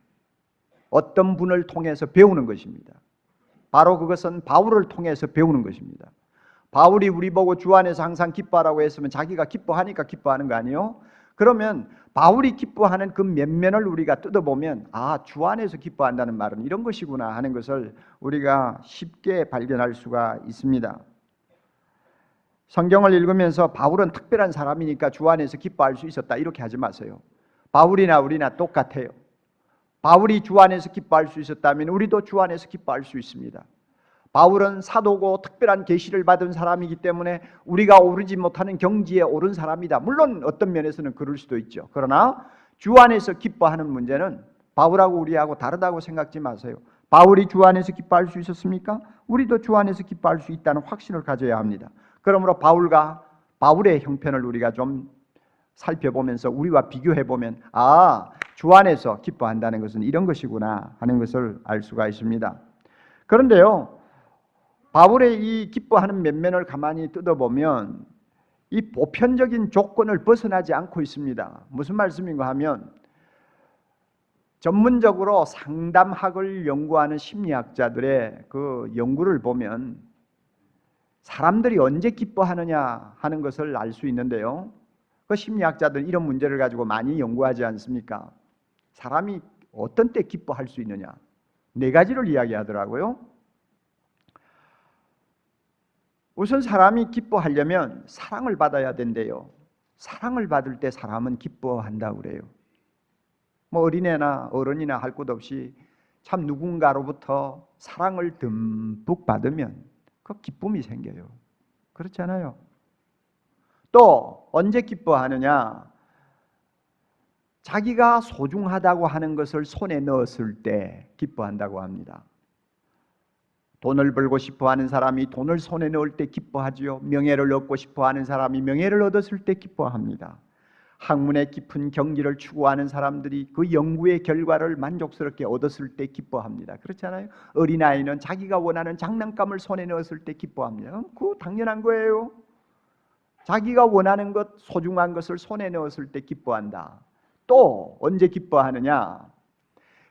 [SPEAKER 1] 어떤 분을 통해서 배우는 것입니다. 바로 그것은 바울을 통해서 배우는 것입니다. 바울이 우리 보고 주 안에서 항상 기뻐하라고 했으면 자기가 기뻐하니까 기뻐하는 거 아니에요? 그러면 바울이 기뻐하는 그 면면을 우리가 뜯어보면 주 안에서 기뻐한다는 말은 이런 것이구나 하는 것을 우리가 쉽게 발견할 수가 있습니다. 성경을 읽으면서 바울은 특별한 사람이니까 주 안에서 기뻐할 수 있었다 이렇게 하지 마세요. 바울이나 우리나 똑같아요. 바울이 주 안에서 기뻐할 수 있었다면 우리도 주 안에서 기뻐할 수 있습니다. 바울은 사도고 특별한 계시를 받은 사람이기 때문에 우리가 오르지 못하는 경지에 오른 사람이다. 물론 어떤 면에서는 그럴 수도 있죠. 그러나 주 안에서 기뻐하는 문제는 바울하고 우리하고 다르다고 생각지 마세요. 바울이 주 안에서 기뻐할 수 있었습니까? 우리도 주 안에서 기뻐할 수 있다는 확신을 가져야 합니다. 그러므로 바울과 바울의 형편을 우리가 좀 살펴보면서 우리와 비교해보면 주 안에서 기뻐한다는 것은 이런 것이구나 하는 것을 알 수가 있습니다. 그런데요, 바울의 이 기뻐하는 면면을 가만히 뜯어보면 이 보편적인 조건을 벗어나지 않고 있습니다. 무슨 말씀인가 하면 전문적으로 상담학을 연구하는 심리학자들의 그 연구를 보면 사람들이 언제 기뻐하느냐 하는 것을 알 수 있는데요. 그 심리학자들은 이런 문제를 가지고 많이 연구하지 않습니까? 사람이 어떤 때 기뻐할 수 있느냐? 4가지를 이야기하더라고요. 우선 사람이 기뻐하려면 사랑을 받아야 된대요. 사랑을 받을 때 사람은 기뻐한다고 그래요. 어린애나 어른이나 할 것 없이 참 누군가로부터 사랑을 듬뿍 받으면 그 기쁨이 생겨요. 그렇잖아요. 또 언제 기뻐하느냐? 자기가 소중하다고 하는 것을 손에 넣었을 때 기뻐한다고 합니다. 돈을 벌고 싶어하는 사람이 돈을 손에 넣을 때 기뻐하지요. 명예를 얻고 싶어하는 사람이 명예를 얻었을 때 기뻐합니다. 학문의 깊은 경지를 추구하는 사람들이 그 연구의 결과를 만족스럽게 얻었을 때 기뻐합니다. 그렇잖아요. 어린아이는 자기가 원하는 장난감을 손에 넣었을 때 기뻐합니다. 그거 당연한 거예요. 자기가 원하는 것, 소중한 것을 손에 넣었을 때 기뻐한다. 또 언제 기뻐하느냐?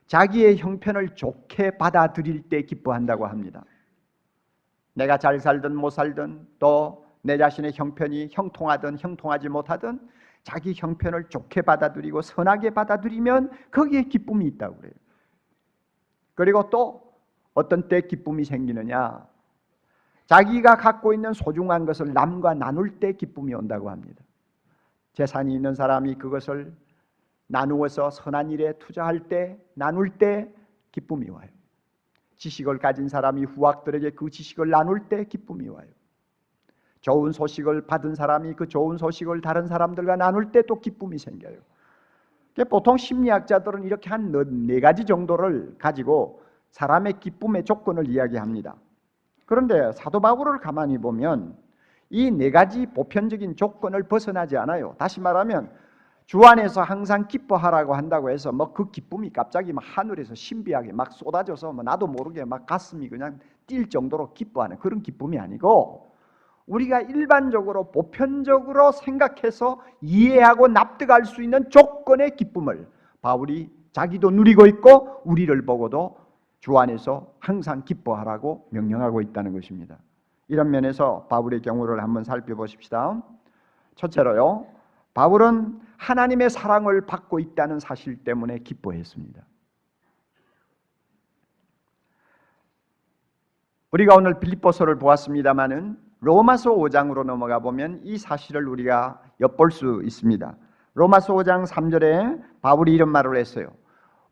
[SPEAKER 1] 자기의 형편을 좋게 받아들일 때 기뻐한다고 합니다. 내가 잘 살든 못 살든 또 내 자신의 형편이 형통하든 형통하지 못하든 자기 형편을 좋게 받아들이고 선하게 받아들이면 거기에 기쁨이 있다고 그래요. 그리고 또 어떤 때 기쁨이 생기느냐? 자기가 갖고 있는 소중한 것을 남과 나눌 때 기쁨이 온다고 합니다. 재산이 있는 사람이 그것을 나누어서 선한 일에 투자할 때, 나눌 때 기쁨이 와요. 지식을 가진 사람이 후학들에게 그 지식을 나눌 때 기쁨이 와요. 좋은 소식을 받은 사람이 그 좋은 소식을 다른 사람들과 나눌 때 또 기쁨이 생겨요. 보통 심리학자들은 이렇게 한 4가지 정도를 가지고 사람의 기쁨의 조건을 이야기합니다. 그런데 사도 바울을 가만히 보면 이 네 가지 보편적인 조건을 벗어나지 않아요. 다시 말하면 주 안에서 항상 기뻐하라고 한다고 해서 뭐 그 기쁨이 갑자기 막 하늘에서 신비하게 막 쏟아져서 뭐 나도 모르게 막 가슴이 그냥 뛸 정도로 기뻐하는 그런 기쁨이 아니고, 우리가 일반적으로 보편적으로 생각해서 이해하고 납득할 수 있는 조건의 기쁨을 바울이 자기도 누리고 있고 우리를 보고도 주 안에서 항상 기뻐하라고 명령하고 있다는 것입니다. 이런 면에서 바울의 경우를 한번 살펴보십시다. 첫째로요, 바울은 하나님의 사랑을 받고 있다는 사실 때문에 기뻐했습니다. 우리가 오늘 빌립보서를 보았습니다마는 로마서 5장으로 넘어가 보면 이 사실을 우리가 엿볼 수 있습니다. 로마서 5장 3절에 바울이 이런 말을 했어요.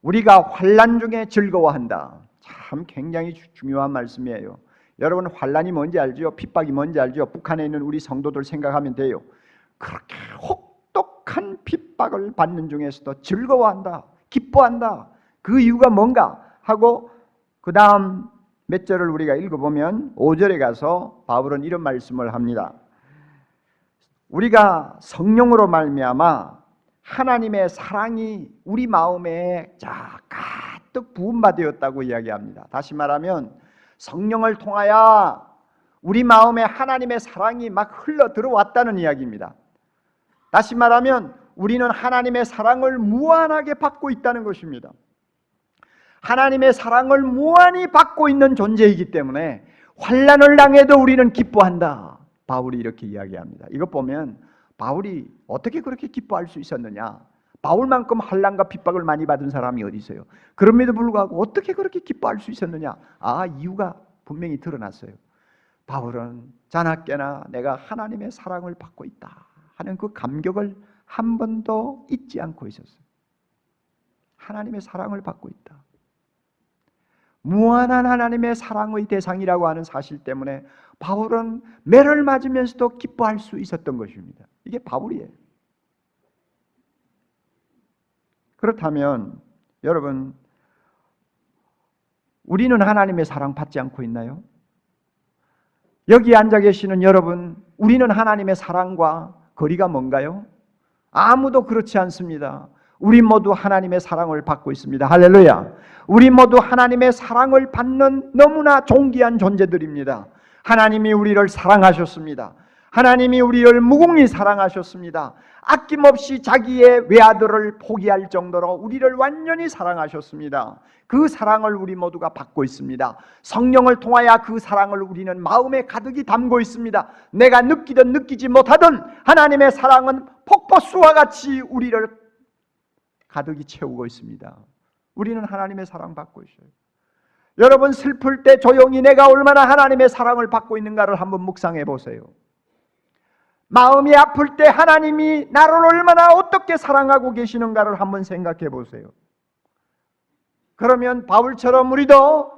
[SPEAKER 1] 우리가 환난 중에 즐거워한다. 참 굉장히 중요한 말씀이에요. 여러분, 환난이 뭔지 알죠? 핍박이 뭔지 알죠? 북한에 있는 우리 성도들 생각하면 돼요. 그렇게 혹독한 핍박을 받는 중에서도 즐거워한다, 기뻐한다. 그 이유가 뭔가 하고 그 다음 몇 절을 우리가 읽어보면 5절에 가서 바울은 이런 말씀을 합니다. 우리가 성령으로 말미암아 하나님의 사랑이 우리 마음에 가득 부음받았다고 이야기합니다. 다시 말하면 성령을 통하여 우리 마음에 하나님의 사랑이 막 흘러 들어왔다는 이야기입니다. 다시 말하면 우리는 하나님의 사랑을 무한하게 받고 있다는 것입니다. 하나님의 사랑을 무한히 받고 있는 존재이기 때문에 환난을 당해도 우리는 기뻐한다. 바울이 이렇게 이야기합니다. 이것 보면 바울이 어떻게 그렇게 기뻐할 수 있었느냐? 바울만큼 환난과 핍박을 많이 받은 사람이 어디 있어요? 그럼에도 불구하고 어떻게 그렇게 기뻐할 수 있었느냐? 이유가 분명히 드러났어요. 바울은 자나깨나 내가 하나님의 사랑을 받고 있다 하는 그 감격을 한 번도 잊지 않고 있었어요. 하나님의 사랑을 받고 있다. 무한한 하나님의 사랑의 대상이라고 하는 사실 때문에 바울은 매를 맞으면서도 기뻐할 수 있었던 것입니다. 이게 바울이에요. 그렇다면 여러분, 우리는 하나님의 사랑 받지 않고 있나요? 여기 앉아 계시는 여러분, 우리는 하나님의 사랑과 거리가 뭔가요? 아무도 그렇지 않습니다. 우리 모두 하나님의 사랑을 받고 있습니다. 할렐루야. 우리 모두 하나님의 사랑을 받는 너무나 존귀한 존재들입니다. 하나님이 우리를 사랑하셨습니다. 하나님이 우리를 무궁히 사랑하셨습니다. 아낌없이 자기의 외아들을 포기할 정도로 우리를 완전히 사랑하셨습니다. 그 사랑을 우리 모두가 받고 있습니다. 성령을 통하여 그 사랑을 우리는 마음에 가득히 담고 있습니다. 내가 느끼든 느끼지 못하든 하나님의 사랑은 폭포수와 같이 우리를 가득히 채우고 있습니다. 우리는 하나님의 사랑 받고 있어요. 여러분, 슬플 때 조용히 내가 얼마나 하나님의 사랑을 받고 있는가를 한번 묵상해 보세요. 마음이 아플 때 하나님이 나를 얼마나 어떻게 사랑하고 계시는가를 한번 생각해 보세요. 그러면 바울처럼 우리도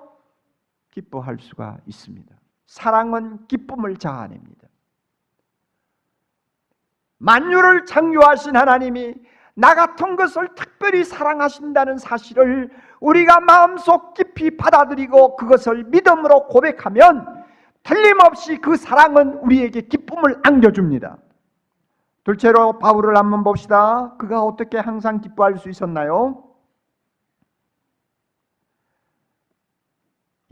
[SPEAKER 1] 기뻐할 수가 있습니다. 사랑은 기쁨을 자아냅니다. 만유를 창조하신 하나님이 나 같은 것을 특별히 사랑하신다는 사실을 우리가 마음속 깊이 받아들이고 그것을 믿음으로 고백하면 틀림없이 그 사랑은 우리에게 기쁨을 안겨줍니다. 둘째로 바울을 한번 봅시다. 그가 어떻게 항상 기뻐할 수 있었나요?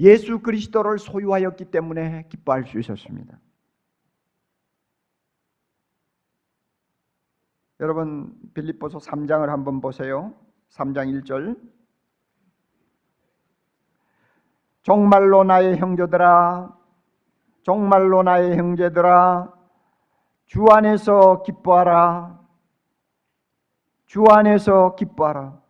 [SPEAKER 1] 예수 그리스도를 소유하였기 때문에 기뻐할 수 있었습니다. 여러분, 빌립보서 3장을 한번 보세요. 3장 1절. 정말로 나의 형제들아, 정말로 나의 형제들아, 주 안에서 기뻐하라. 주 안에서 기뻐하라.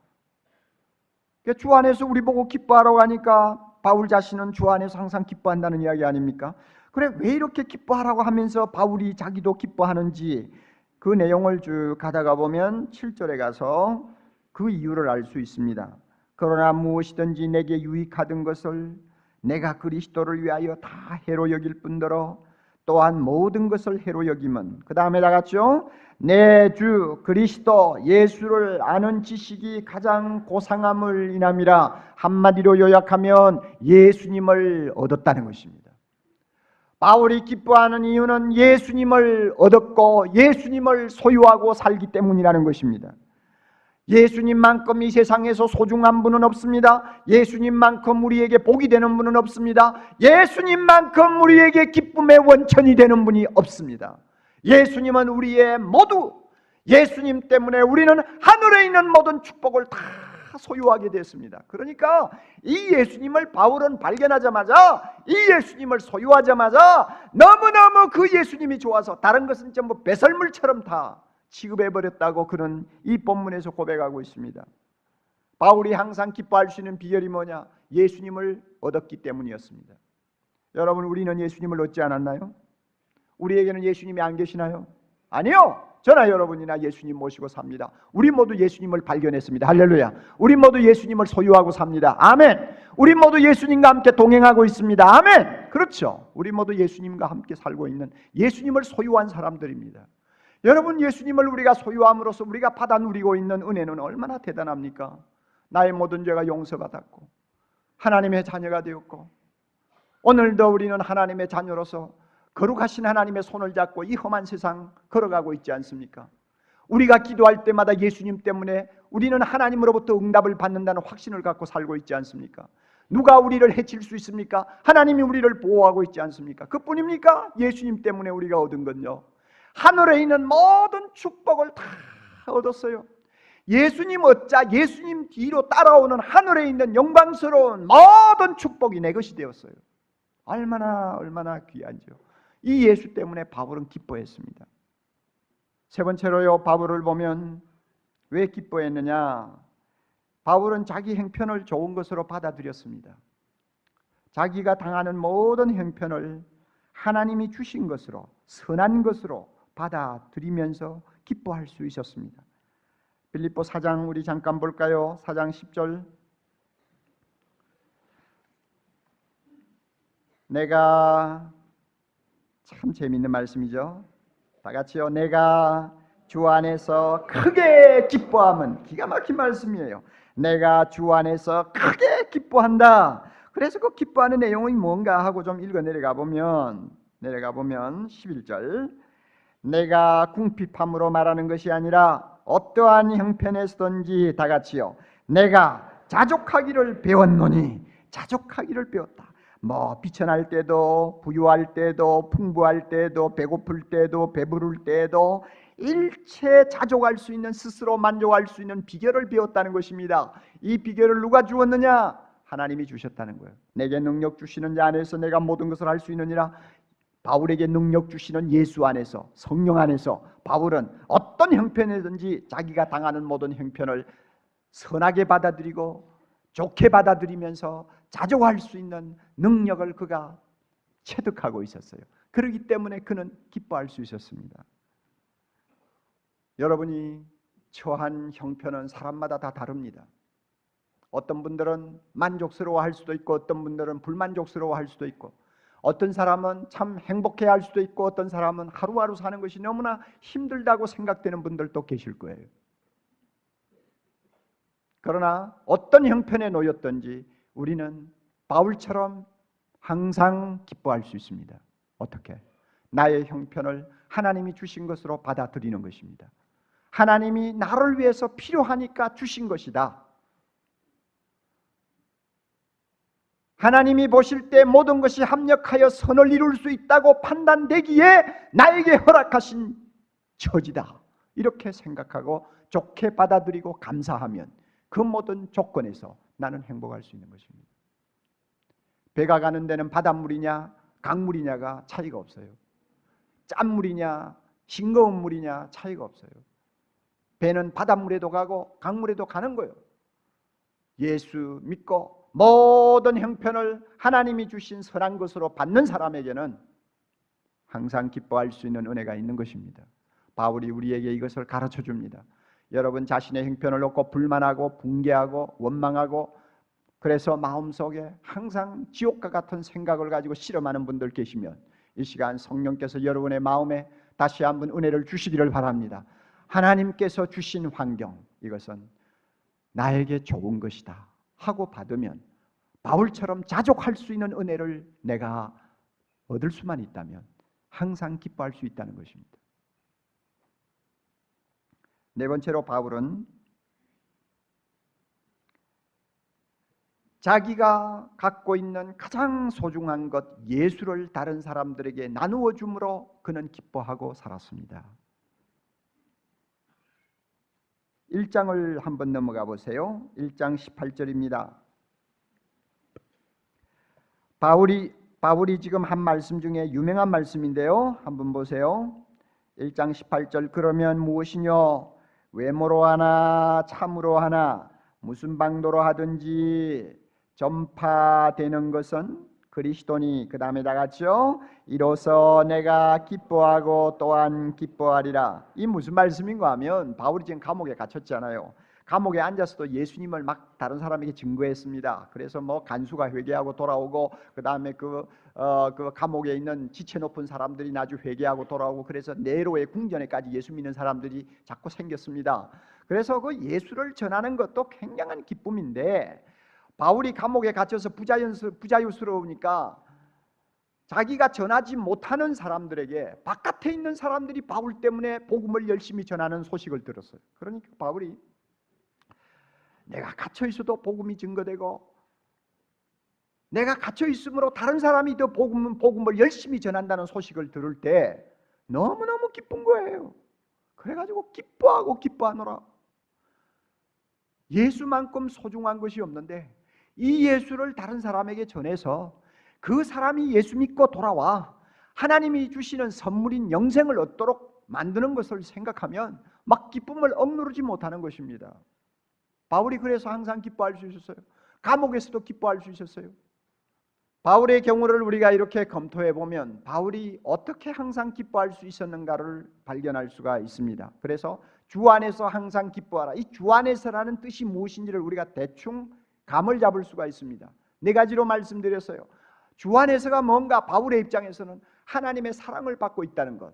[SPEAKER 1] 주 안에서 우리 보고 기뻐하라고 하니까 바울 자신은 주 안에서 항상 기뻐한다는 이야기 아닙니까? 그래, 왜 이렇게 기뻐하라고 하면서 바울이 자기도 기뻐하는지 그 내용을 쭉 가다가 보면 7절에 가서 그 이유를 알 수 있습니다. 그러나 무엇이든지 내게 유익하던 것을 내가 그리스도를 위하여 다 해로 여길 뿐더러 또한 모든 것을 해로 여김은, 그 다음에 다 같이요, 내 주 그리스도 예수를 아는 지식이 가장 고상함을 인함이라. 한마디로 요약하면 예수님을 얻었다는 것입니다. 바울이 기뻐하는 이유는 예수님을 얻었고 예수님을 소유하고 살기 때문이라는 것입니다. 예수님만큼 이 세상에서 소중한 분은 없습니다. 예수님만큼 우리에게 복이 되는 분은 없습니다. 예수님만큼 우리에게 기쁨의 원천이 되는 분이 없습니다. 예수님은 우리의 모두, 예수님 때문에 우리는 하늘에 있는 모든 축복을 다 소유하게 됐습니다. 그러니까 이 예수님을 바울은 발견하자마자, 이 예수님을 소유하자마자 너무너무 그 예수님이 좋아서 다른 것은 전부 배설물처럼 다 취급해버렸다고 그는 이 본문에서 고백하고 있습니다. 바울이 항상 기뻐할 수 있는 비결이 뭐냐? 예수님을 얻었기 때문이었습니다. 여러분, 우리는 예수님을 얻지 않았나요? 우리에게는 예수님이 안 계시나요? 아니요. 저나 여러분이나 예수님 모시고 삽니다. 우리 모두 예수님을 발견했습니다. 할렐루야. 우리 모두 예수님을 소유하고 삽니다. 아멘. 우리 모두 예수님과 함께 동행하고 있습니다. 아멘. 그렇죠. 우리 모두 예수님과 함께 살고 있는 예수님을 소유한 사람들입니다. 여러분, 예수님을 우리가 소유함으로써 우리가 받아 누리고 있는 은혜는 얼마나 대단합니까? 나의 모든 죄가 용서받았고 하나님의 자녀가 되었고, 오늘도 우리는 하나님의 자녀로서 거룩하신 하나님의 손을 잡고 이 험한 세상 걸어가고 있지 않습니까? 우리가 기도할 때마다 예수님 때문에 우리는 하나님으로부터 응답을 받는다는 확신을 갖고 살고 있지 않습니까? 누가 우리를 해칠 수 있습니까? 하나님이 우리를 보호하고 있지 않습니까? 그뿐입니까? 예수님 때문에 우리가 얻은 건요, 하늘에 있는 모든 축복을 다 얻었어요. 예수님 얻자 예수님 뒤로 따라오는 하늘에 있는 영광스러운 모든 축복이 내 것이 되었어요. 얼마나 귀한지요. 이 예수 때문에 바울은 기뻐했습니다. 세 번째로요, 바울을 보면 왜 기뻐했느냐? 바울은 자기 형편을 좋은 것으로 받아들였습니다. 자기가 당하는 모든 형편을 하나님이 주신 것으로, 선한 것으로 받아들이면서 기뻐할 수 있었습니다. 빌립보 4장 우리 잠깐 볼까요? 4장 10절. 내가, 참 재미있는 말씀이죠. 다 같이요. 내가 주 안에서 크게 기뻐함은, 기가 막힌 말씀이에요. 내가 주 안에서 크게 기뻐한다. 그래서 그 기뻐하는 내용이 뭔가 하고 좀 읽어 내려가 보면 11절. 내가 궁핍함으로 말하는 것이 아니라 어떠한 형편에서든지, 다 같이요, 내가 자족하기를 배웠노니. 자족하기를 배웠다. 비천할 때도, 부유할 때도, 풍부할 때도, 배고플 때도, 배부를 때도 일체 자족할 수 있는, 스스로 만족할 수 있는 비결을 배웠다는 것입니다. 이 비결을 누가 주었느냐? 하나님이 주셨다는 거예요. 내게 능력 주시는 자 안에서 내가 모든 것을 할 수 있느니라. 바울에게 능력 주시는 예수 안에서, 성령 안에서 바울은 어떤 형편이든지 자기가 당하는 모든 형편을 선하게 받아들이고 좋게 받아들이면서 자족할 수 있는 능력을 그가 체득하고 있었어요. 그렇기 때문에 그는 기뻐할 수 있었습니다. 여러분이 처한 형편은 사람마다 다 다릅니다. 어떤 분들은 만족스러워할 수도 있고 어떤 분들은 불만족스러워할 수도 있고, 어떤 사람은 참 행복해할 수도 있고 어떤 사람은 하루하루 사는 것이 너무나 힘들다고 생각되는 분들도 계실 거예요. 그러나 어떤 형편에 놓였든지 우리는 바울처럼 항상 기뻐할 수 있습니다. 어떻게? 나의 형편을 하나님이 주신 것으로 받아들이는 것입니다. 하나님이 나를 위해서 필요하니까 주신 것이다. 하나님이 보실 때 모든 것이 합력하여 선을 이룰 수 있다고 판단되기에 나에게 허락하신 처지다. 이렇게 생각하고 좋게 받아들이고 감사하면 그 모든 조건에서 나는 행복할 수 있는 것입니다. 배가 가는 데는 바닷물이냐 강물이냐가 차이가 없어요. 짠물이냐 싱거운 물이냐 차이가 없어요. 배는 바닷물에도 가고 강물에도 가는 거예요. 예수 믿고 모든 형편을 하나님이 주신 선한 것으로 받는 사람에게는 항상 기뻐할 수 있는 은혜가 있는 것입니다. 바울이 우리에게 이것을 가르쳐 줍니다. 여러분 자신의 형편을 놓고 불만하고 붕괴하고 원망하고 그래서 마음속에 항상 지옥과 같은 생각을 가지고 실험하는 분들 계시면 이 시간 성령께서 여러분의 마음에 다시 한번 은혜를 주시기를 바랍니다. 하나님께서 주신 환경, 이것은 나에게 좋은 것이다 하고 받으면 바울처럼 자족할 수 있는 은혜를 내가 얻을 수만 있다면 항상 기뻐할 수 있다는 것입니다. 네 번째로 바울은 자기가 갖고 있는 가장 소중한 것 예수를 다른 사람들에게 나누어 줌으로 그는 기뻐하고 살았습니다. 1장을 한번 넘어가 보세요. 1장 18절입니다. 바울이 지금 한 말씀 중에 유명한 말씀인데요. 한번 보세요. 1장 18절 그러면 무엇이뇨? 외모로 하나 참으로 하나 무슨 방도로 하든지 전파되는 것은 그리스도니. 그 다음에 다 같이요. 이로써 내가 기뻐하고 또한 기뻐하리라. 이 무슨 말씀인가 하면 바울이 지금 감옥에 갇혔잖아요. 감옥에 앉아서도 예수님을 막 다른 사람에게 증거했습니다. 그래서 뭐 간수가 회개하고 돌아오고 그 다음에 그 감옥에 있는 지체 높은 사람들이 나중에 회개하고 돌아오고 그래서 네로의 궁전에까지 예수 믿는 사람들이 자꾸 생겼습니다. 그래서 그 예수를 전하는 것도 굉장한 기쁨인데 바울이 감옥에 갇혀서 부자유스러우니까 자기가 전하지 못하는 사람들에게 바깥에 있는 사람들이 바울 때문에 복음을 열심히 전하는 소식을 들었어요. 그러니까 바울이 내가 갇혀 있어도 복음이 증거되고 내가 갇혀 있으므로 다른 사람이 더 복음을 열심히 전한다는 소식을 들을 때 너무너무 기쁜 거예요. 그래가지고 기뻐하고 기뻐하노라. 예수만큼 소중한 것이 없는데 이 예수를 다른 사람에게 전해서 그 사람이 예수 믿고 돌아와 하나님이 주시는 선물인 영생을 얻도록 만드는 것을 생각하면 막 기쁨을 억누르지 못하는 것입니다. 바울이 그래서 항상 기뻐할 수 있었어요. 감옥에서도 기뻐할 수 있었어요. 바울의 경우를 우리가 이렇게 검토해 보면 바울이 어떻게 항상 기뻐할 수 있었는가를 발견할 수가 있습니다. 그래서 주 안에서 항상 기뻐하라. 이 주 안에서라는 뜻이 무엇인지를 우리가 대충 감을 잡을 수가 있습니다. 네 가지로 말씀드렸어요. 주 안에서가 뭔가 바울의 입장에서는 하나님의 사랑을 받고 있다는 것.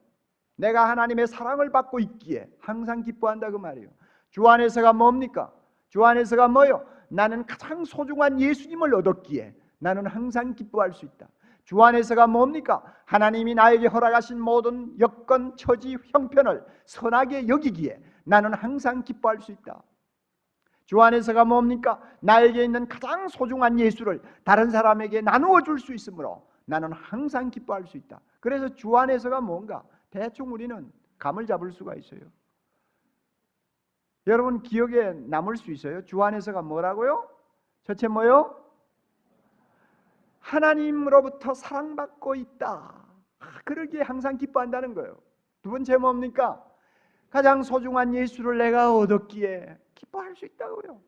[SPEAKER 1] 내가 하나님의 사랑을 받고 있기에 항상 기뻐한다 그 말이에요. 주 안에서가 뭡니까? 주 안에서가 뭐요? 나는 가장 소중한 예수님을 얻었기에 나는 항상 기뻐할 수 있다. 주 안에서가 뭡니까? 하나님이 나에게 허락하신 모든 여건, 처지, 형편을 선하게 여기기에 나는 항상 기뻐할 수 있다. 주 안에서가 뭡니까? 나에게 있는 가장 소중한 예수를 다른 사람에게 나누어 줄 수 있으므로 나는 항상 기뻐할 수 있다. 그래서 주 안에서가 뭔가 대충 우리는 감을 잡을 수가 있어요. 여러분 기억에 남을 수 있어요? 주 안에서가 뭐라고요? 첫째 뭐요? 하나님으로부터 사랑받고 있다. 그러기에 항상 기뻐한다는 거예요. 두 번째 뭡니까? 가장 소중한 예수를 내가 얻었기에 기뻐할 수 있다고요.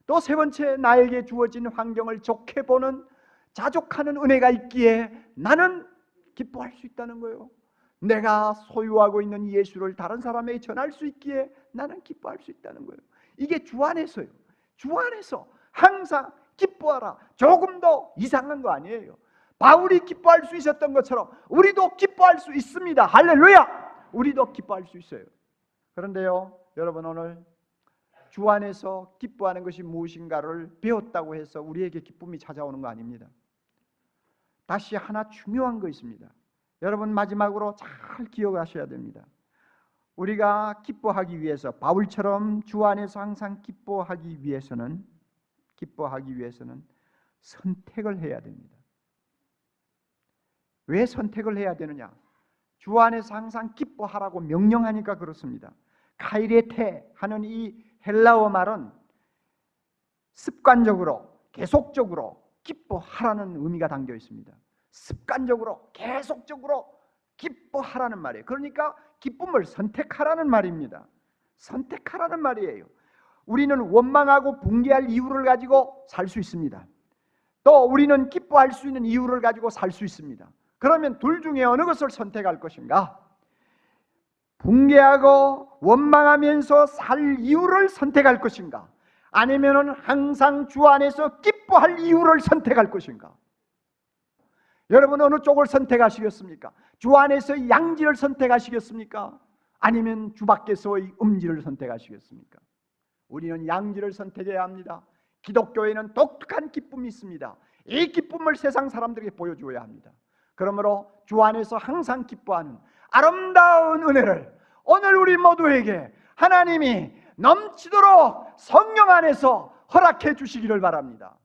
[SPEAKER 1] 또 세 번째 나에게 주어진 환경을 좋게 보는 자족하는 은혜가 있기에 나는 기뻐할 수 있다는 거예요. 내가 소유하고 있는 예수를 다른 사람에게 전할 수 있기에 나는 기뻐할 수 있다는 거예요. 이게 주 안에서요. 주 안에서 항상 기뻐하라. 조금 더 이상한 거 아니에요. 바울이 기뻐할 수 있었던 것처럼 우리도 기뻐할 수 있습니다. 할렐루야. 우리도 기뻐할 수 있어요. 그런데요 여러분 오늘 주 안에서 기뻐하는 것이 무엇인가를 배웠다고 해서 우리에게 기쁨이 찾아오는 거 아닙니다. 다시 하나 중요한 거 있습니다. 여러분 마지막으로 잘 기억하셔야 됩니다. 우리가 기뻐하기 위해서 바울처럼 주 안에서 항상 기뻐하기 위해서는 선택을 해야 됩니다. 왜 선택을 해야 되느냐? 주 안에서 항상 기뻐하라고 명령하니까 그렇습니다. 카이레테 하는 이 헬라어 말은 습관적으로 계속적으로 기뻐하라는 의미가 담겨 있습니다. 습관적으로 계속적으로 기뻐하라는 말이에요. 그러니까 기쁨을 선택하라는 말입니다. 선택하라는 말이에요. 우리는 원망하고 붕괴할 이유를 가지고 살 수 있습니다. 또 우리는 기뻐할 수 있는 이유를 가지고 살 수 있습니다. 그러면 둘 중에 어느 것을 선택할 것인가? 붕괴하고 원망하면서 살 이유를 선택할 것인가? 아니면 항상 주 안에서 기뻐할 이유를 선택할 것인가? 여러분 어느 쪽을 선택하시겠습니까? 주 안에서의 양질을 선택하시겠습니까? 아니면 주 밖에서의 음질을 선택하시겠습니까? 우리는 양질을 선택해야 합니다. 기독교에는 독특한 기쁨이 있습니다. 이 기쁨을 세상 사람들에게 보여줘야 합니다. 그러므로 주 안에서 항상 기뻐하는 아름다운 은혜를 오늘 우리 모두에게 하나님이 넘치도록 성령 안에서 허락해 주시기를 바랍니다.